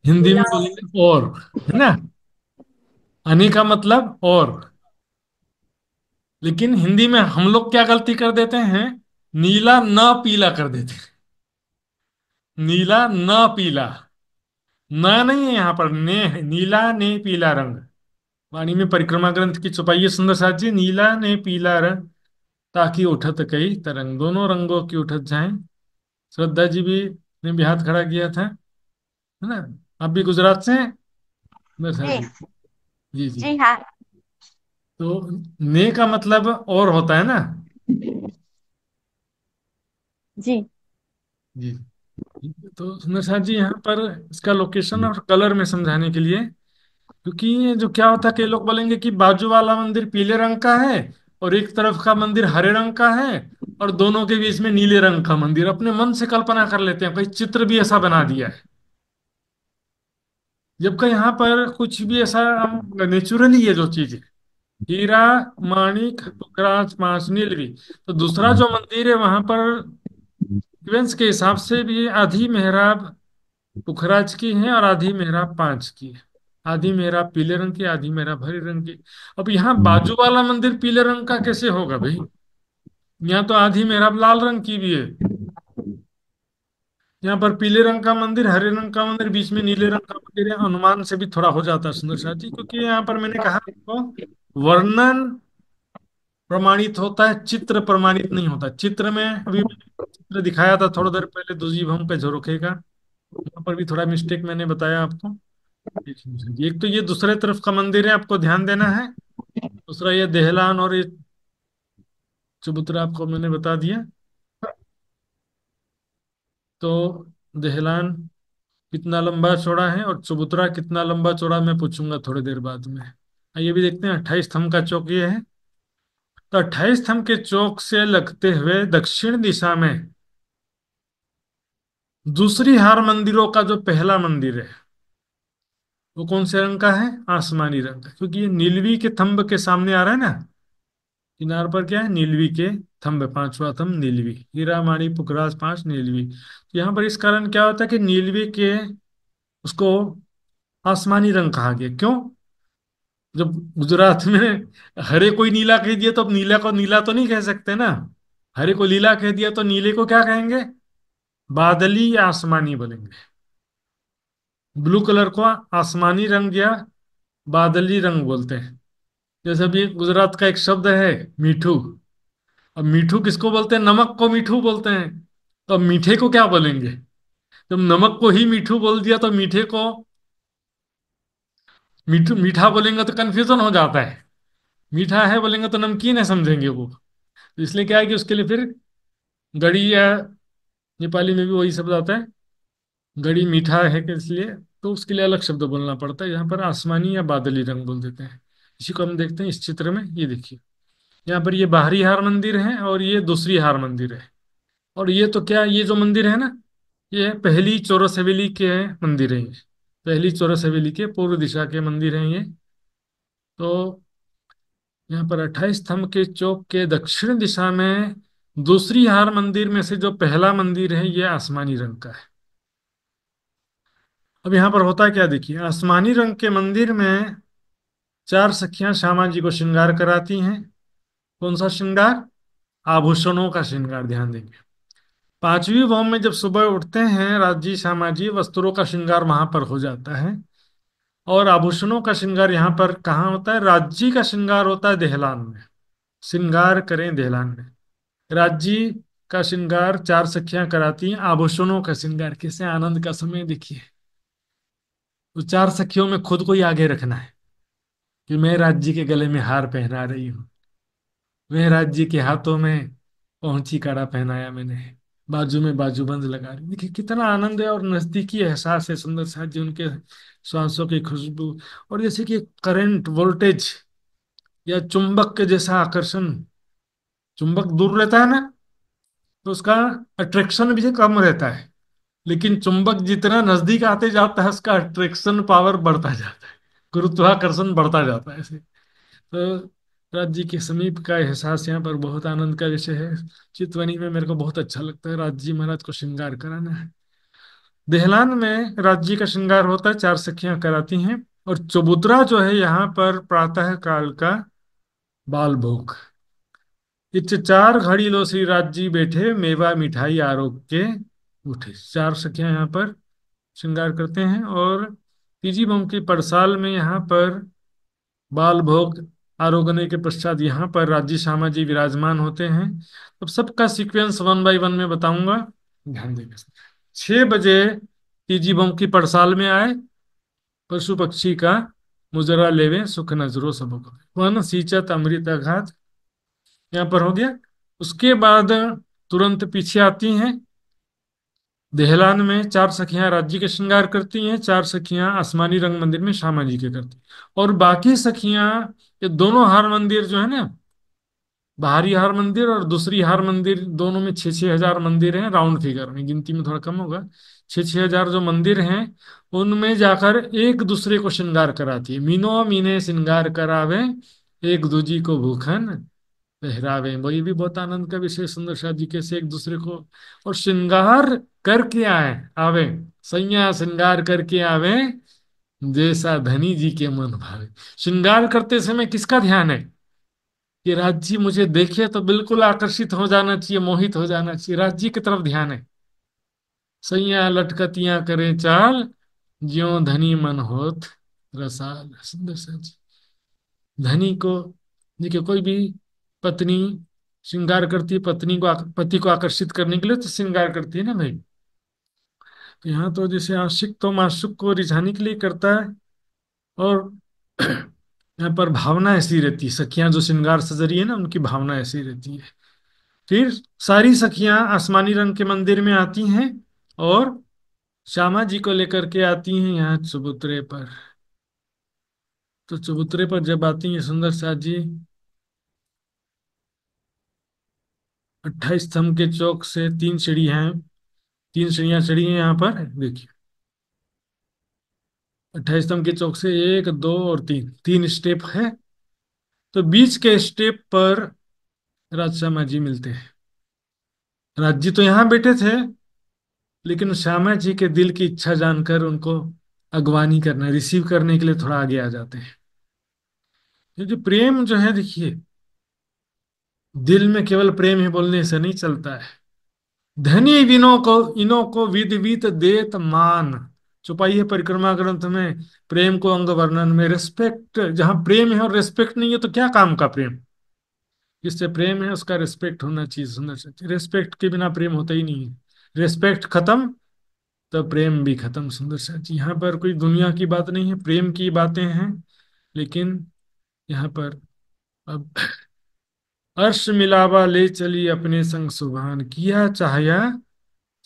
हिंदी में मिलाओ। बोलेंगे और, है ना। अने का मतलब और, लेकिन हिंदी में हम लोग क्या गलती कर देते हैं, नीला न पीला कर देते हैं। नीला न पीला, न नहीं है यहाँ पर, ने है, नीला ने पीला रंग। वाणी में परिक्रमा ग्रंथ की छुपाइए सुंदर साथ जी, नीला ने पीला रंग ताकि उठत कई तरंग, दोनों रंगों की उठत जाए। श्रद्धा जी भी ने भी हाथ खड़ा किया था, है ना। आप भी गुजरात से हैं सुंदर साथ जी। जी। जी जी। जी हाँ। तो ने का मतलब और होता है ना। जी। जी। तो सुंदर साथ जी यहाँ पर इसका लोकेशन और कलर में समझाने के लिए, क्योंकि ये जो क्या होता है कि लोग बोलेंगे कि बाजू वाला मंदिर पीले रंग का है और एक तरफ का मंदिर हरे रंग का है और दोनों के बीच में नीले रंग का मंदिर, अपने मन से कल्पना कर लेते हैं, कोई चित्र भी ऐसा बना दिया है, जबकि यहाँ पर कुछ भी ऐसा नेचुरली है जो चीज है। हीरा माणिक पुखराज पांच नीलवी। तो दूसरा जो मंदिर है वहां पर सीक्वेंस के हिसाब से भी आधी मेहराब पुखराज की है और आधी मेहराब पांच की है। आधी मेहराब पीले रंग की, आधी मेहराब हरे रंग की। अब यहाँ बाजू वाला मंदिर पीले रंग का कैसे होगा भाई, यहाँ तो आधी मेहराब लाल रंग की भी है। यहाँ पर पीले रंग का मंदिर, हरे रंग का मंदिर, बीच में नीले रंग का मंदिर है। अनुमान से भी थोड़ा हो जाता है सुंदर शाह जी, क्योंकि यहाँ पर मैंने कहा आपको, वर्णन प्रमाणित होता है, चित्र प्रमाणित नहीं होता। चित्र में अभी चित्र दिखाया था थोड़ी देर पहले, दुजीभम पे झरोखे का, वहां पर भी थोड़ा मिस्टेक मैंने बताया आपको। एक तो ये दूसरे तरफ का मंदिर है, आपको ध्यान देना है। दूसरा ये देहलान और ये चबूतरा आपको मैंने बता दिया। तो देहलान कितना लंबा चौड़ा है और चबूतरा कितना लंबा चौड़ा, मैं पूछूंगा थोड़ी देर बाद में। ये भी देखते हैं, 28 थंब का चौक ये है। तो 28 थंब के चौक से लगते हुए दक्षिण दिशा में दूसरी हार मंदिरों का जो पहला मंदिर है, वो कौन से रंग का है? आसमानी रंग का, क्योंकि ये नीलवी के थंब के सामने आ रहा है ना। किनार पर क्या है? नीलवी के थंब, पांचवा थंब नीलवी, हीरा माणी पुखराज पांच नीलवी। तो यहाँ पर इस कारण क्या होता है कि नीलवी के, उसको आसमानी रंग कहा गया। क्यों? जब गुजरात में हरे कोई नीला कह दिया, तो अब नीला को नीला तो नहीं कह सकते ना। हरे को नीला कह दिया तो नीले को क्या कहेंगे? बादली या आसमानी बोलेंगे। ब्लू कलर को आसमानी रंग या बादली रंग बोलते हैं। जैसे अभी गुजरात का एक शब्द है मीठू। अब मीठू किसको बोलते हैं? नमक को मीठू बोलते हैं। तो अब मीठे को क्या बोलेंगे? जब नमक को ही मीठू बोल दिया तो मीठे को मीठू मीठा बोलेंगे तो कंफ्यूजन हो जाता है। मीठा है बोलेंगे तो नमकीन है समझेंगे वो। तो इसलिए क्या है कि उसके लिए फिर गड़ी, या नेपाली में भी वही शब्द आता है, गड़ी मीठा है कि इसलिए, तो उसके लिए अलग शब्द बोलना पड़ता है। यहाँ पर आसमानी या बादली रंग बोल देते हैं। इसी को हम देखते हैं इस चित्र में। ये देखिए, यहाँ पर ये बाहरी हार मंदिर है और ये दूसरी हार मंदिर है। और ये तो क्या, ये जो मंदिर है ना, ये पहली चौरस हवेली के मंदिर है ये। पहली चौरस हवेली के पूर्व दिशा के मंदिर हैं ये। तो यहाँ पर 28 थंब के चौक के दक्षिण दिशा में दूसरी हार मंदिर में से जो पहला मंदिर है, ये आसमानी रंग का है। अब यहाँ पर होता क्या देखिए, आसमानी रंग के मंदिर में चार सखियां श्यामा जी को श्रृंगार कराती हैं। कौन सा श्रृंगार? आभूषणों का श्रृंगार, ध्यान देंगे। पांचवी भौम में जब सुबह उठते हैं राजी श्यामा जी, वस्त्रों का श्रृंगार वहां पर हो जाता है। और आभूषणों का श्रृंगार यहाँ पर कहाँ होता है? राज्य का श्रृंगार होता है देहलान में। श्रृंगार करें देहलान में। राज्य का श्रृंगार चार सखियां कराती हैं। आभूषणों का श्रृंगार कैसे, आनंद का समय देखिए। तो चार सखियों में खुद को ही आगे रखना है कि मैं राज्य के गले में हार पहना रही हूँ, मैं राज्य के हाथों में पहुंची कड़ा पहनाया मैंने, बाजू में बाजूबंद लगा रही। देखिए कितना आनंद है और नजदीकी एहसास है सुंदर साथ जी, उनके श्वासों की खुशबू। और जैसे कि करंट वोल्टेज या चुंबक के जैसा आकर्षण। चुंबक दूर रहता है ना, तो उसका अट्रैक्शन भी कम रहता है। लेकिन चुंबक जितना नजदीक आते जाता है, उसका अट्रैक्शन पावर बढ़ता जाता है, गुरुत्वाकर्षण बढ़ता जाता है ऐसे। तो राज्य के समीप का एहसास यहाँ पर बहुत आनंद का विषय है। चितवनी में मेरे को बहुत अच्छा लगता है राज्य जी महाराज को श्रृंगार कराना है। देहलान में राज्य का श्रृंगार होता है, चार सखियां कराती हैं। और चबूतरा जो है यहाँ पर प्रातः काल का बाल भोग। इत चार घड़ी लो श्री राज्य बैठे, मेवा मिठाई आरोग के उठे। चार सखियां यहाँ पर श्रृंगार करते हैं। और तीजी बम की पड़साल में यहाँ पर बाल भोग आरोगने के पश्चात यहाँ पर राज्य श्यामा जी विराजमान होते हैं। अब सबका सीक्वेंस वन बाय वन में बताऊंगा, ध्यान देंगे। 6 बजे तीजी बम की पड़साल में आए, पशु पक्षी का मुजरा लेवे, सुख नजरो सब वन सींचत अमृत अघात, यहाँ पर हो गया। उसके बाद तुरंत पीछे आती हैं, देहलान में चार सखियां राज्य के श्रृंगार करती हैं, चार सखियां आसमानी रंग मंदिर में श्यामा जी के करती। और बाकी सखियां, ये दोनों हार मंदिर जो है ना, बाहरी हार मंदिर और दूसरी हार मंदिर, दोनों में 6-6 हजार मंदिर हैं, राउंड फिगर में, गिनती में थोड़ा कम होगा। 6-6 हजार जो मंदिर हैं, उनमें जाकर एक दूसरे को श्रृंगार कराती है। मीनो मीने श्रृंगार करावे, एक दूजी को भूखन पहरावे। वही भी बहुत आनंद का विषय, सुंदर शादी कैसे एक दूसरे को और श्रृंगार करके आए आवे, सैया श्रृंगार करके आवे, जैसा धनी जी के मन भावे। श्रृंगार करते समय किसका ध्यान है? कि राज्य मुझे देखे तो बिल्कुल आकर्षित हो जाना चाहिए, मोहित हो जाना चाहिए, राज्य की तरफ ध्यान है। सैया लटकतियां करे चाल, ज्यों धनी मन होत रसाल। सुंदर सा जी। धनी को, देखिए कोई भी पत्नी श्रृंगार करती है, पत्नी को पति को आकर्षित करने के लिए तो श्रृंगार करती है ना भाई। तो यहाँ तो जैसे आशिक तो माशूक को रिझाने के लिए करता है। और यहाँ पर भावना ऐसी रहती है, सखियां जो श्रृंगार सज रही है ना, उनकी भावना ऐसी रहती है। फिर सारी सखियां आसमानी रंग के मंदिर में आती हैं और श्यामा जी को लेकर के आती हैं यहाँ चबूतरे पर। तो चबूतरे पर जब आती हैं सुंदर साथ जी, 28 स्तंभ के चौक से 3 सीढ़ी हैं, 3 सीढ़ियां चढ़ी हैं यहाँ पर देखिए। 28 स्तंभ के चौक से 1, 2 और 3, 3 स्टेप है। तो बीच के स्टेप पर राज श्यामा जी मिलते हैं। राज जी तो यहाँ बैठे थे, लेकिन श्यामा जी के दिल की इच्छा जानकर उनको अगवानी करना, रिसीव करने के लिए थोड़ा आगे आ जाते हैं। क्योंकि प्रेम जो है देखिए, दिल में केवल प्रेम ही बोलने से नहीं चलता है। धनी इनो को विद विद देत मान। चौपाई परिक्रमा ग्रंथ में प्रेम को अंग वर्णन में रिस्पेक्ट, जहां प्रेम है और रिस्पेक्ट नहीं है तो क्या काम का प्रेम। जिससे प्रेम है उसका रिस्पेक्ट होना चाहिए। सुंदर से रिस्पेक्ट के बिना प्रेम होता ही नहीं है। रिस्पेक्ट खत्म तो प्रेम भी खत्म। सुंदर सा जी, यहाँ पर कोई दुनिया की बात नहीं है, प्रेम की बातें हैं। लेकिन यहाँ पर अब अर्श मिलावा ले चली अपने संग सुभान, किया चाहया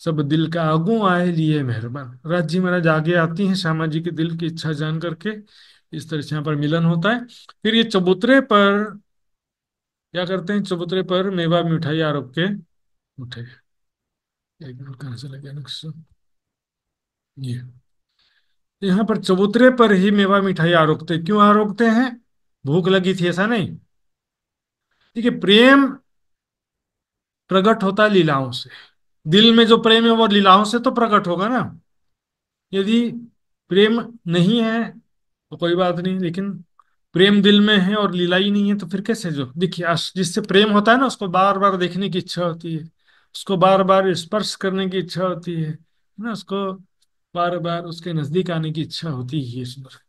सब दिल का आगू आए लिए मेहरबान। राज जी महाराज आगे आती हैं श्यामा जी के दिल की इच्छा जान करके। इस तरह से यहाँ पर मिलन होता है। फिर ये चबूतरे पर क्या करते हैं, चबूतरे पर मेवा मिठाई आरोप के उठे। एक मिनट, कहाँ चला गया नक्शा। ये यहाँ पर चबूतरे पर ही मेवा मिठाई आरोपते, क्यों आरोपते हैं? भूख लगी थी ऐसा नहीं। देखिए प्रेम प्रकट होता है लीलाओं से। दिल में जो प्रेम है वो लीलाओं से तो प्रकट होगा ना। यदि प्रेम नहीं है तो कोई बात नहीं, लेकिन प्रेम दिल में है और लीला ही नहीं है तो फिर कैसे? जो देखिए जिससे प्रेम होता है ना, उसको बार बार देखने की इच्छा होती है, उसको बार बार स्पर्श करने की इच्छा होती है ना, उसको बार बार उसके नजदीक आने की इच्छा होती ही है। सुंदर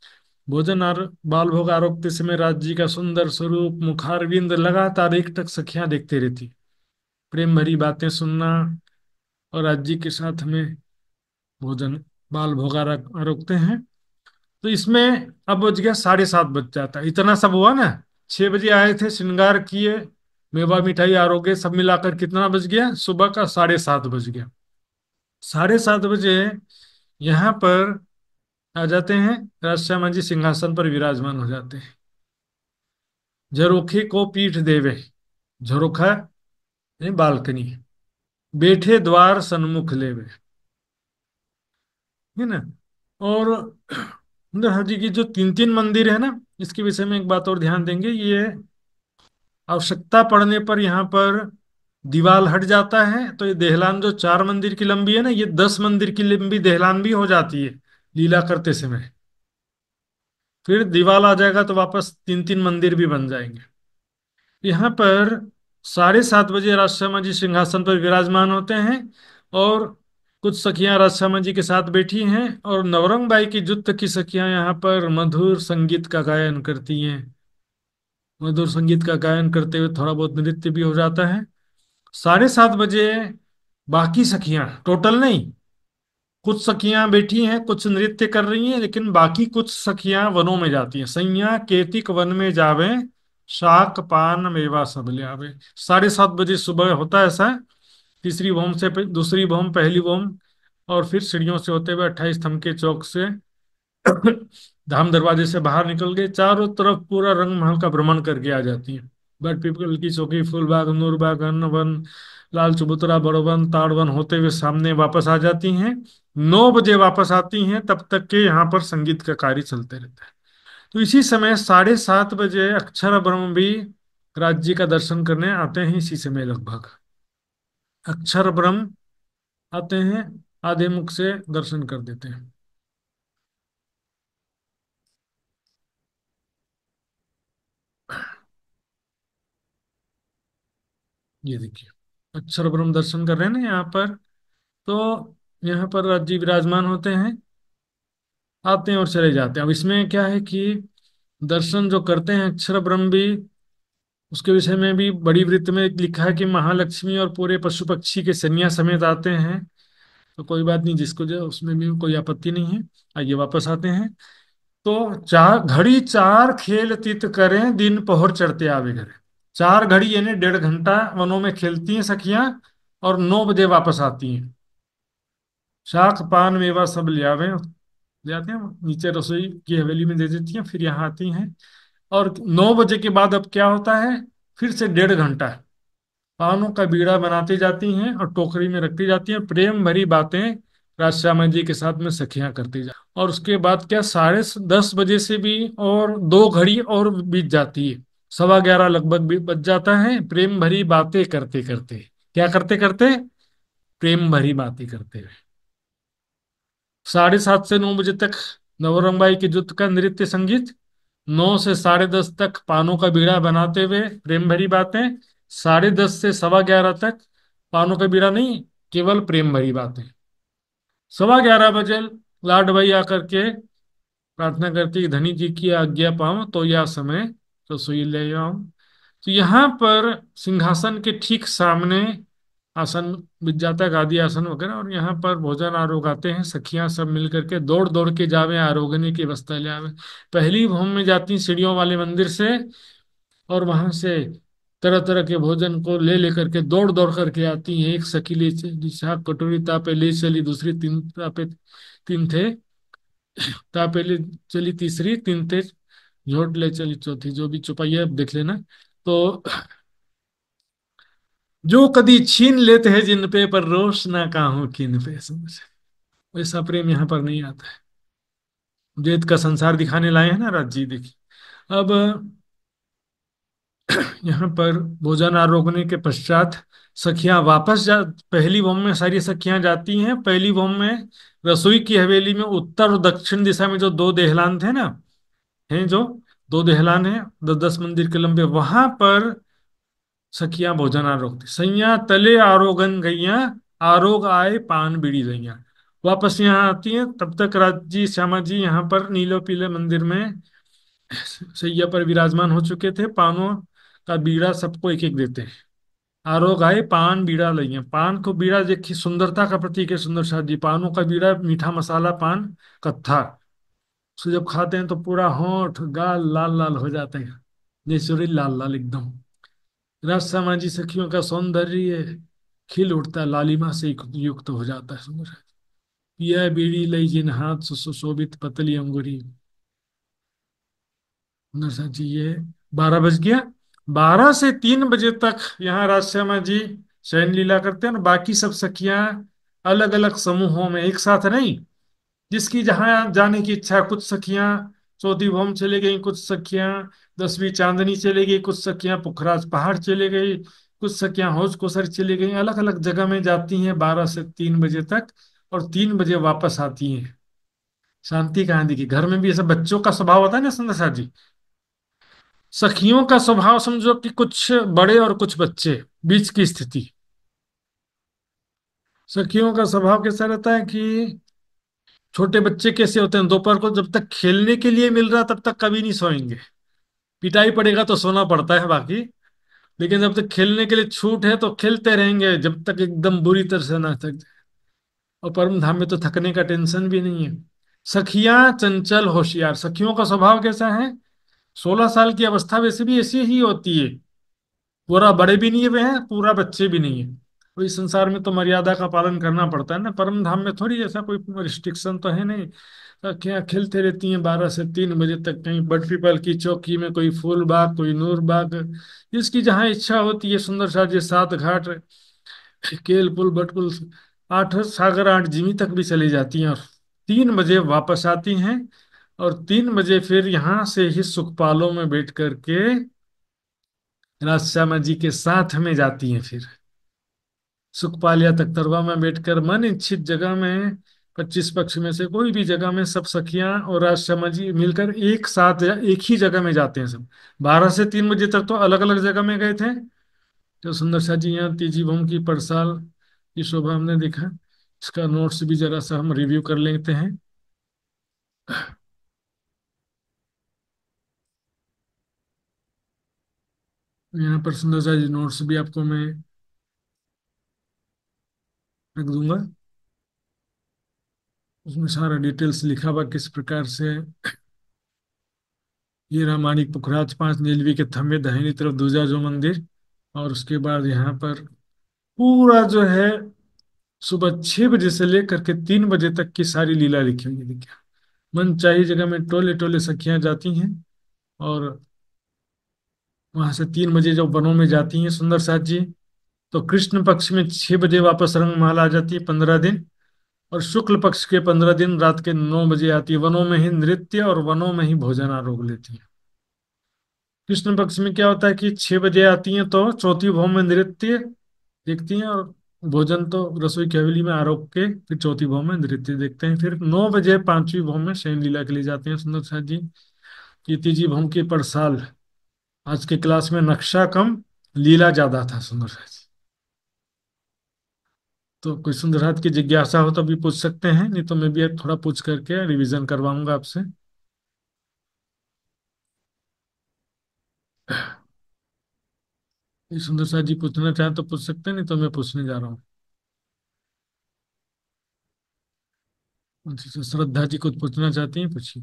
भोजन और बाल भोग आरोपते समय राज जी का सुंदर स्वरूप मुखारविंद लगातार एकटक सखियां देखते रहती, प्रेम भरी बातें सुनना और राज जी के साथ में भोजन बाल भोग आरोपते हैं। तो इसमें अब बज गया 7:30 बज जाता है, इतना सब हुआ ना। 6 बजे आए थे, श्रृंगार किए, मेवा मिठाई आरोग्य सब मिलाकर कितना बज गया? सुबह का 7:30 बज गया। 7:30 बजे यहाँ पर आ जाते हैं, राजश्यामा जी सिंहासन पर विराजमान हो जाते हैं। झरोखे को पीठ देवे, झरोखा यानी बालकनी, बैठे द्वार सन्मुख लेवे, है ना। और नरहर जी की जो 3 3 मंदिर है ना, इसके विषय में एक बात और ध्यान देंगे। ये आवश्यकता पड़ने पर यहाँ पर दीवाल हट जाता है, तो ये देहलान जो 4 मंदिर की लंबी है ना, ये 10 मंदिर की लंबी देहलान भी हो जाती है लीला करते समय। फिर दीवाल आ जाएगा तो वापस 3 3 मंदिर भी बन जाएंगे। यहाँ पर 7:30 बजे राजश्यामा जी सिंहासन पर विराजमान होते हैं और कुछ सखियां राजश्यामा जी के साथ बैठी हैं, और नवरंग बाई की जुत्त की सखियां यहाँ पर मधुर संगीत का गायन करती हैं। मधुर संगीत का गायन करते हुए थोड़ा बहुत नृत्य भी हो जाता है। 7:30 बजे बाकी सखियां, टोटल नहीं, कुछ सखियां बैठी हैं, कुछ नृत्य कर रही हैं, लेकिन बाकी कुछ सखियां वनों में जाती हैं। सैया केतिक वन में जावे, शाक पान मेवा सब ले आवे। 7:30 बजे सुबह होता है ऐसा। तीसरी भौम से दूसरी भौम, पहली भौम, और फिर सीढ़ियों से होते हुए 28 स्तंभ के चौक से धाम दरवाजे से बाहर निकल के चारों तरफ पूरा रंग महल का भ्रमण करके आ जाती है। बट पीपल की चौकी, फूलबाग, नूरबाग, अन्नवन, लाल चबूतरा, बड़वन, ताड़वन होते हुए सामने वापस आ जाती हैं। 9 बजे वापस आती हैं, तब तक के यहाँ पर संगीत का कार्य चलते रहता है। तो इसी समय 7:30 बजे अक्षर ब्रह्म भी राज्य का दर्शन करने आते हैं, इसी समय लगभग अक्षर ब्रह्म आते हैं, आधे मुख से दर्शन कर देते हैं। ये देखिए, अक्षर ब्रह्म दर्शन कर रहे हैं ना यहाँ पर। तो यहाँ पर राज्य विराजमान होते हैं, आते हैं और चले जाते हैं। अब इसमें क्या है कि दर्शन जो करते हैं अक्षर ब्रह्म भी, उसके विषय में भी बड़ी वृत्त में लिखा है कि महालक्ष्मी और पूरे पशु पक्षी के सन्या समेत आते हैं। तो कोई बात नहीं, जिसको जो उसमें भी कोई आपत्ति नहीं है। आइए वापस आते हैं। तो चार घड़ी चार खेल तित करें, दिन पहर चढ़ते आवे घरे। 4 घड़ी यानी 1.5 घंटा वनों में खेलती हैं सखियां, और 9 बजे वापस आती हैं। शाक पान मेवा सब ले आवे, ले आते हैं, नीचे रसोई की हवेली में दे देती हैं, फिर यहाँ आती हैं। और 9 बजे के बाद अब क्या होता है, फिर से 1.5 घंटा पानों का बीड़ा बनाती जाती हैं और टोकरी में रखती जाती हैं, प्रेम भरी बातें राजश्यामा जी के साथ में सखियां करती जा। और उसके बाद क्या, 10:30 बजे से भी और 2 घड़ी और बीत जाती है, 11:15 लगभग भी बज जाता है, प्रेम भरी बातें करते करते। क्या करते करते? प्रेम भरी बातें करते हुए। 7:30 से 9 बजे तक नवरंगबाई के जुट का नृत्य संगीत। 9 से 10:30 तक पानों का बीड़ा बनाते हुए प्रेम भरी बातें। 10:30 से 11:15 तक पानों का बीड़ा नहीं, केवल प्रेम भरी बातें। 11:15 बजे लाड भाई आकर के प्रार्थना करती कि धनी जी की आज्ञा पाऊं तो यह समय रसोई ले आऊं। तो यहाँ पर सिंहासन के ठीक सामने आसन बिछ जाता है, गादी आसन वगैरह, और यहाँ पर भोजन आरोग आते हैं, सखियां सब मिल करके दौड़ दौड़ के जावे आरोगनी की वस्ता ले आवे। पहली भूमि में जाती सीढ़ियों वाले मंदिर से, और वहां से तरह तरह के भोजन को ले लेकर के दौड़ दौड़ करके आती हैं। एक सखी ले चली शाक कटोरी, तापे ले चली दूसरी, तीन तापे तीन थे, तापे ले चली तीसरी, तीन थे झोट ले चली चौथी, जो भी चौपाई है अब देख लेना। तो जो कदी छीन लेते हैं जिन पे, पर रोष ना काहू किन पे, समझ। वैसा प्रेम यहाँ पर नहीं आता है। वेद का संसार दिखाने लाए हैं ना राज जी, देखिए। अब यहाँ पर भोजन आरोगने के पश्चात सखियां वापस जा, पहली बम में सारी सखियां जाती हैं। पहली बम में रसोई की हवेली में उत्तर और दक्षिण दिशा में जो 2 देहलान थे ना, हैं जो 2 देहलान हैं 10-10 मंदिर के लंबे, वहां पर सखियां भोजन आरोगती। सैया तले आरोगन गैया, आरोग आए पान बीड़ी गैया। वापस यहाँ आती हैं, तब तक राजी श्यामा जी यहाँ पर नीलो पीले मंदिर में सैया पर विराजमान हो चुके थे। पानों का बीड़ा सबको एक एक देते हैं। आरोग आए पान बीड़ा लइया। पान को बीड़ा देखिए, सुंदरता का प्रतीक है सुंदर शाह जी। पानों का बीड़ा मीठा मसाला पान, कत्था। उसको जब खाते हैं तो पूरा होंठ गाल लाल लाल हो जाते हैं, नेचुरल लाल लाल एकदम। राजश्यामा जी सखियों का सौंदर्य खिल उठता है, लालिमा से युक्त हो जाता है सुंदर। यह बीड़ी लई जिन हाथ सुशोभित पतली अंगुरी। नरसा जी ये 12 बज गया। 12 से 3 बजे तक यहाँ राजश्यामा जी शयन लीला करते हैं, और बाकी सब सखियां अलग अलग समूहों में, एक साथ नहीं, जिसकी जहां जाने की इच्छा। कुछ सखियां चौथी भौम चले गई, कुछ सखियां 10वीं चांदनी चले गई, कुछ सखियां पुखराज पहाड़ चले गई, कुछ सखियां हौज कोसर चली गई। अलग अलग जगह में जाती हैं 12 से 3 बजे तक, और 3 बजे वापस आती हैं। शांति कहाँ दिखी। घर में भी ऐसा बच्चों का स्वभाव होता है ना संदसा जी। सखियों का स्वभाव समझो कि कुछ बड़े और कुछ बच्चे, बीच की स्थिति। सखियों का स्वभाव कैसा रहता है कि छोटे बच्चे कैसे होते हैं, दोपहर को जब तक खेलने के लिए मिल रहा तब तक कभी नहीं सोएंगे। पिटाई पड़ेगा तो सोना पड़ता है बाकी, लेकिन जब तक खेलने के लिए छूट है तो खेलते रहेंगे जब तक एकदम बुरी तरह से ना थक जाए। और परम धाम में तो थकने का टेंशन भी नहीं है। सखियां चंचल होशियार। सखियों का स्वभाव कैसा है, 16 साल की अवस्था वैसे भी ऐसी ही होती है। पूरा बड़े भी नहीं हुए हैं, पूरा बच्चे भी नहीं है। तो इस संसार में तो मर्यादा का पालन करना पड़ता है ना, परम धाम में थोड़ी ऐसा कोई रिस्ट्रिक्शन तो है नहीं। तो क्या खेलते रहती हैं 12 से 3 बजे तक, कहीं बट पीपल की चौकी में, कोई फूल बाग, कोई नूर बाग, जिसकी जहाँ इच्छा होती है। सुंदर सा जी 7 घाट, केल पुल, बटकुल, 8 सागर 8 जिमी तक भी चली जाती हैं, और 3 बजे वापस आती हैं। और 3 बजे फिर यहाँ से ही सुखपालों में बैठ करके राजश्यामा जी के साथ में जाती हैं। फिर सुखपाल या तख्तरवा में बैठकर मन इच्छित जगह में, 25 पक्ष में से कोई भी जगह में सब सखियां और राजश्यामा जी मिलकर एक साथ एक ही जगह में जाते हैं सब। 12 से 3 बजे तक तो अलग अलग जगह में गए थे। तो सुंदर सा जी यहाँ तीजी भूमि की परसाल की शोभा हमने देखा। इसका नोट्स भी जरा सा हम रिव्यू कर लेते हैं। यहाँ पर सुंदर सा जी नोट्स भी आपको मैं रख दूंगा। उसमें सारा डिटेल्स लिखा हुआ किस प्रकार से ये रामायणिक पुखराज 5 नीलवी के थंबे दाहिनी तरफ दूजा जो मंदिर। और उसके बाद यहाँ पर पूरा जो है सुबह 6 बजे से लेकर के 3 बजे तक की सारी लीला लिखी हुई है, देखिए। मन चाहिए जगह में टोले टोले सखियां जाती हैं, और वहां से 3 बजे जब वनों में जाती हैं सुंदर साथ जी, तो कृष्ण पक्ष में 6 बजे वापस रंगमाला आ जाती है 15 दिन। और शुक्ल पक्ष के 15 दिन रात के 9 बजे आती है। वनों में ही नृत्य और वनों में ही भोजन आरोग लेती है। कृष्ण पक्ष में क्या होता है कि 6 बजे आती हैं तो चौथी भौम में नृत्य देखती हैं, और भोजन तो रसोई की हवेली में आरोग के फिर चौथी भौम में नृत्य देखते हैं। फिर 9 बजे पांचवी भौम में शयन लीला के लिए जाते हैं सुंदर साथ जी। ये तीजी भौम की पड़साल। आज के क्लास में नक्शा कम लीला ज्यादा था सुंदर साथ जी। तो कोई सुंदर साथ की जिज्ञासा हो तो भी पूछ सकते हैं, नहीं तो मैं भी थोड़ा पूछ करके रिवीजन करवाऊंगा आपसे। ये सुंदर साथ जी पूछना चाहें तो पूछ सकते हैं, नहीं तो मैं पूछने जा रहा हूँ। अच्छा, श्रद्धा जी कुछ पूछना चाहती हैं, पूछिए।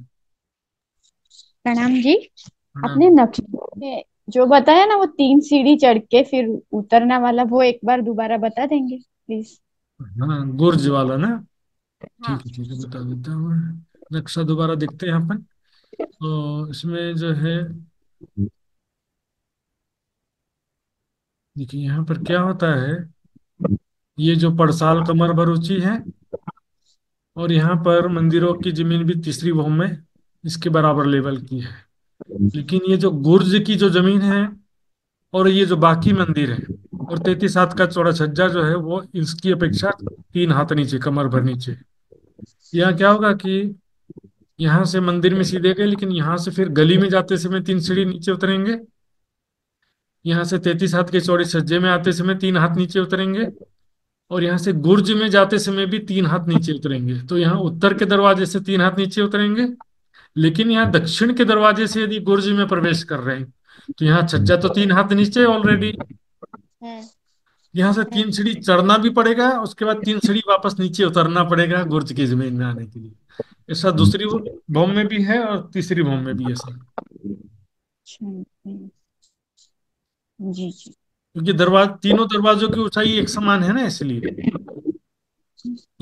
प्रणाम जी। प्रणाम। अपने नक्शे में जो बताया ना, वो 3 सीढ़ी चढ़ के फिर उतरना वाला, वो एक बार दोबारा बता देंगे प्लीज। हाँ, गुर्ज वाला ना। हाँ। ठीक है बता देता हूँ। नक्शा दोबारा देखते हैं यहाँ पर। तो इसमें जो है, देखिए यहाँ पर क्या होता है। ये जो पड़साल कमर भर ऊंची है, और यहाँ पर मंदिरों की जमीन भी तीसरी भूमि में इसके बराबर लेवल की है। लेकिन ये जो गुर्ज की जो जमीन है, और ये जो बाकी मंदिर है, और 33 हाथ का चौड़ा छज्जा जो है, वो इसकी अपेक्षा 3 हाथ नीचे, कमर भर नीचे। यहाँ क्या होगा कि यहाँ से मंदिर में सीधे गए, लेकिन यहाँ से फिर गली में जाते समय 3 सीढ़ी नीचे उतरेंगे। यहाँ से 33 हाथ के चौड़े छज्जे में आते समय 3 हाथ नीचे उतरेंगे। और यहाँ से गुर्ज में जाते समय भी 3 हाथ नीचे उतरेंगे। तो यहाँ उत्तर के दरवाजे से 3 हाथ नीचे उतरेंगे। लेकिन यहाँ दक्षिण के दरवाजे से यदि गुर्ज में प्रवेश कर रहे हैं, तो यहाँ छज्जा तो 3 हाथ नीचे ऑलरेडी। हम्म। यहाँ से 3 सीढ़ी चढ़ना भी पड़ेगा, उसके बाद 3 सीढ़ी वापस नीचे उतरना पड़ेगा गुर्ज की जमीन में आने के लिए। ऐसा दूसरी भौम में भी है और तीसरी भौम में भी ऐसा। अच्छा, जी जी। क्योंकि तीनों दरवाजों की ऊंचाई एक समान है ना, इसलिए।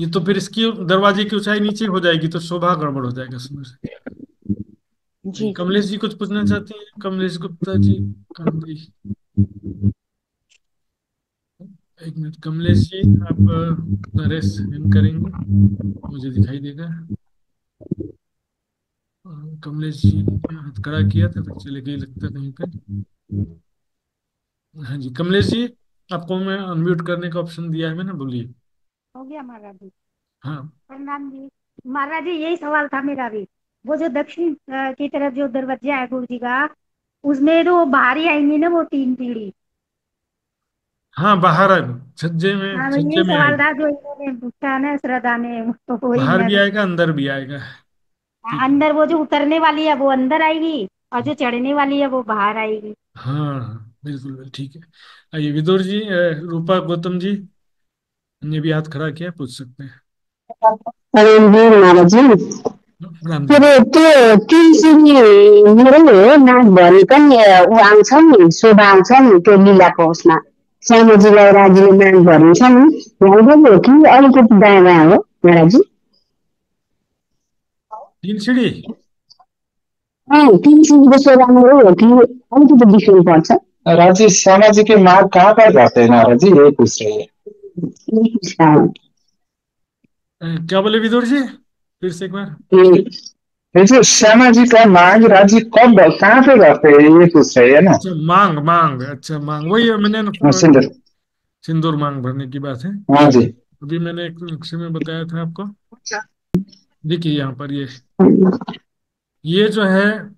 ये तो फिर इसकी दरवाजे की ऊंचाई नीचे हो जाएगी, तो शोभा गड़बड़ हो जाएगा समझ। जी जी। कमलेश जी कुछ पूछना चाहते हैं, कमलेश गुप्ता जी। कहाँ गई? एक मिनट कमलेश जी, आप नरेश इन करेंगे, मुझे दिखाई देगा। कमलेश जी ने हाथ खड़ा किया था, फिर चले गए लगता कहीं पे। हाँ जी कमलेश जी, आपको मैं अनम्यूट करने का ऑप्शन दिया है मैंने, बोलिए। हो गया महाराज जी। हाँ। प्रणाम जी। महाराज जी, यही सवाल था मेरा भी। वो जो दक्षिण की तरफ जो दरवाजा है गुरु जी का, उसमें तो बाहर ही आएंगी ना वो 3 सीढ़ी। हाँ बाहर छज्जे में, हाँ, तो छज्जे यही में सवाल आएगा। था जो इन्होंने पूछा ना श्रद्धा ने, तो वही बाहर मैं। भी आएगा, अंदर भी आएगा। ठीक है। अंदर वो जो उतरने वाली है वो अंदर आएगी, और जो चढ़ने वाली है वो बाहर आएगी। हाँ हाँ, बिल्कुल बिल्कुल ठीक है। आइए विदुर जी, रूपा गौतम जी ने भी हाथ खड़ा किया, पूछ सकते हैं। अरे जी महाराज जी, राम के जी। अरे त्यो तुलसी मेरो नाक भनेको नि ऊ आउँछ नि शोभा आउँछ नि त्यो लीलाको उसमा श्यामजीलाई राजीले नाक भरिन्छ नि यहाँनिर हो कि अलिकति दायाँ बायाँ हो महाराज जी? 3 सीढ़ी। तुलसीको शोभामा हो कि अलिकति डिफ्रेन्ट पर्छ? राजी श्यामा जी के मार्ग कहाँ पर जाते हैं नारद जी, यही पूछ रही है। क्या बोले विदुर जी, फिर से एक बार। ये जो श्यामा जी का मार्ग राजी कब कहाँ पे जाते हैं, ये पूछ रही है ना। अच्छा मांग मांग, अच्छा मांग वही है, मैंने सिंदूर। सिंदूर मांग भरने की बात है। हाँ जी। अभी मैंने एक नक्शे में बताया था आपको। देखिए यहाँ पर ये जो है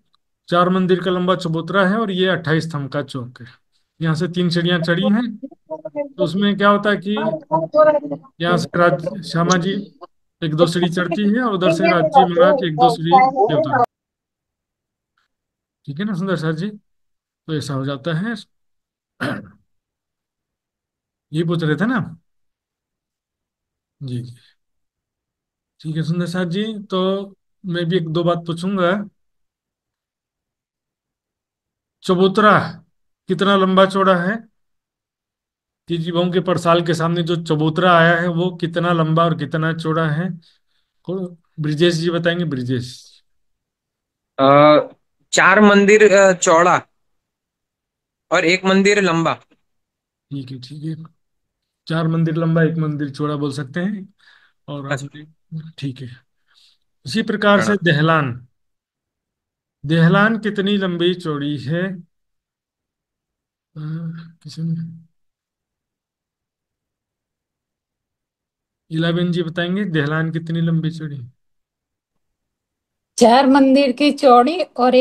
4 मंदिर का लंबा चबूतरा है, और ये 28 स्तंभ का चौक है। यहाँ से 3 सीढ़ियां चढ़ी हैं, तो उसमें क्या होता है कि यहाँ से श्यामा जी एक दो सीढ़ी चढ़ती है और उधर से राजी महाराज एक दो सीढ़ी ये होता है। ठीक है ना सुंदर सर जी, तो ऐसा हो जाता है। ये पूछ रहे थे ना। जी जी। ठीक है सुंदर सर जी, तो मैं भी एक दो बात पूछूंगा। चबूतरा कितना लंबा चौड़ा है? तीजी के परसाल के सामने जो चबूतरा आया है वो कितना लंबा और कितना चौड़ा है? ब्रिजेश जी बताएंगे, ब्रिजेश। अ, 4 मंदिर चौड़ा और एक मंदिर लंबा। ठीक है ठीक है। 4 मंदिर लंबा, एक मंदिर चौड़ा बोल सकते हैं। और अच्छा। आपने, ठीक है। इसी प्रकार से प्रणाम। दहलान, दहलान कितनी लंबी चौड़ी है? अ, किसी ने, इलाबेन जी बताएंगे दहलान कितनी लंबी चौड़ी है? 4 मंदिर की चौड़ी और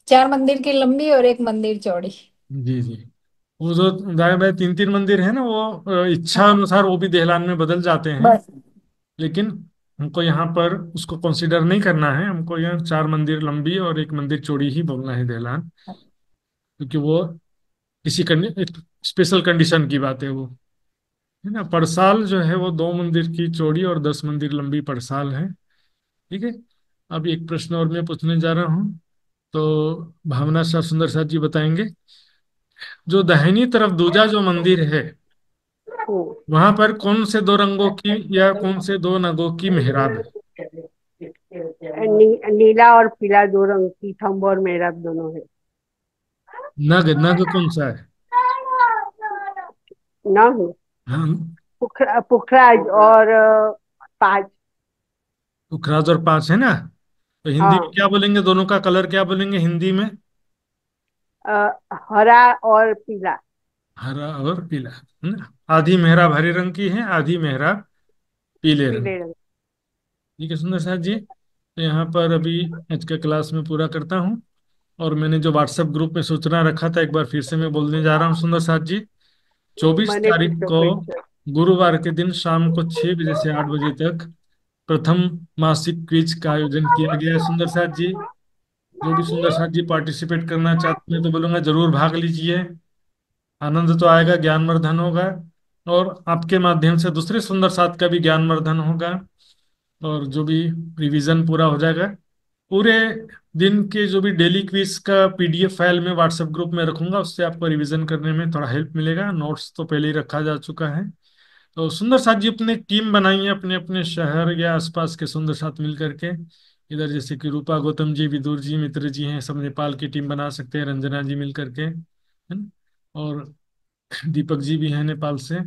4 मंदिर की लंबी और एक मंदिर चौड़ी। जी जी। वो जो दाएं बाएं तीन तीन मंदिर है ना, वो इच्छा हाँ अनुसार वो भी दहलान में बदल जाते हैं। बस। लेकिन हमको यहाँ पर उसको कंसीडर नहीं करना है, हमको यहाँ 4 मंदिर लंबी और एक मंदिर चौड़ी ही बोलना है दहलान। क्योंकि वो किसी एक स्पेशल कंडीशन की बात है वो, है ना। परसाल जो है वो 2 मंदिर की चौड़ी और 10 मंदिर लंबी परसाल है। ठीक है। अब एक प्रश्न और मैं पूछने जा रहा हूँ, तो भावना शाह सुंदर साथ जी बताएंगे। जो दाहिनी तरफ दूजा जो मंदिर है, वहां पर कौन से दो रंगों की या कौन से दो नगों की मेहराब है? नीला और पीला दो रंग की थंब और मेहराब दोनों है। नग, नग कौन सा है? न हाँ, पुखराज और पाँच। पुखराज और पांच है ना। तो हिंदी में हाँ। क्या बोलेंगे, दोनों का कलर क्या बोलेंगे हिंदी में? हरा और पीला। हरा और पीला, है ना। आधी मेहराब हरे रंग की है, आधी मेहराब पीले रंग। पीले रंग। ठीक है सुंदर साथ जी, तो यहाँ पर अभी आज का क्लास में पूरा करता हूँ। और मैंने जो व्हाट्सएप ग्रुप में सूचना रखा था, एक बार फिर से मैं बोलने जा रहा हूँ सुंदर साथ जी। 24 तारीख मणिपुर को क्वेश्चन। गुरुवार के दिन शाम को 6 बजे से 8 बजे तक प्रथम मासिक क्विज का आयोजन किया गया है सुंदर साथ जी। जो भी सुंदर साथ जी पार्टिसिपेट करना चाहते हैं तो बोलूंगा जरूर भाग लीजिए। आनंद तो आएगा, ज्ञानवर्धन होगा, और आपके माध्यम से दूसरे सुंदर साथ का भी ज्ञानवर्धन होगा। और जो भी रिवीजन पूरा हो जाएगा, पूरे दिन के जो भी डेली क्विज का पीडीएफ फाइल में व्हाट्सएप ग्रुप में रखूंगा, उससे आपको रिवीजन करने में थोड़ा हेल्प मिलेगा। नोट्स तो पहले ही रखा जा चुका है। तो सुंदर साथ जी अपने टीम बनाई है, अपने अपने शहर या आसपास के सुंदर साथ मिल करके। इधर जैसे कि रूपा गौतम जी, विदुर जी, मित्र जी हैं, सब नेपाल की टीम बना सकते हैं, रंजना जी मिल करके, है ना। और दीपक जी भी हैं नेपाल से।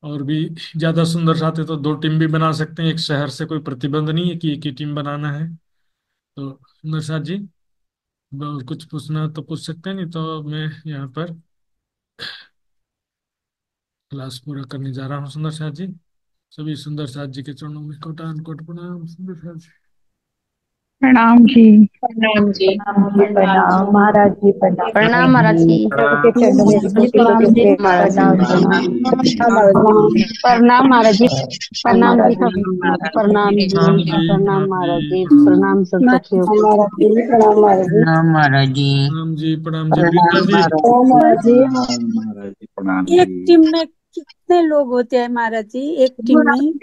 और भी ज्यादा सुंदर साथ है तो 2 टीम भी बना सकते हैं, एक शहर से कोई प्रतिबंध नहीं है कि एक ही टीम बनाना है। तो सुंदर साथ जी, और कुछ पूछना तो पूछ सकते हैं, नहीं तो मैं यहाँ पर क्लास पूरा करने जा रहा हूँ सुंदर साथ जी। सभी सुंदर साथ जी के चरणों में कोटान कोट प्रणाम सुंदर साथ जी। प्रणाम जी। प्रणाम जी। प्रणाम जी, प्रणाम महाराज जी, प्रणाम। प्रणाम महाराज जी। सबके चरणों में कोटि कोटि प्रणाम जी प्रेम, महाराज जी। प्रणाम प्रणाम। प्रणाम महाराज जी। प्रणाम महाराज जी। प्रणाम प्रणाम जी। महाराज जी। प्रणाम प्रणाम जी, जी। प्रणाम जी, प्रणाम सब सखियों को। प्रणाम महाराज जी। प्रणाम महाराज जी। प्रणाम जी, प्रणाम जी, वृंदा जी। प्रणाम महाराज जी। महाराज जी प्रणाम एक जी। टीम में कितने लोग होते हैं महाराज जी, एक टीम में?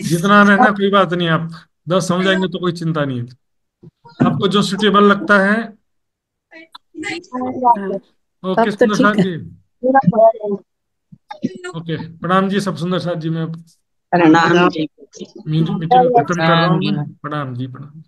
जितना रहना कोई बात नहीं, आप 10 हो जाएंगे तो कोई चिंता नहीं है। आपको जो सुटेबल लगता है। हाँ, ओके तब तो सुंदर ठीक साथ है। जी। ओके प्रणाम जी सब सुंदर साथ जी, मैं प्रणाम जी। मीटिंग खत्म कर रहा प्रणाम हूँ जी। मैं। प्रणाम जी, प्रणाम।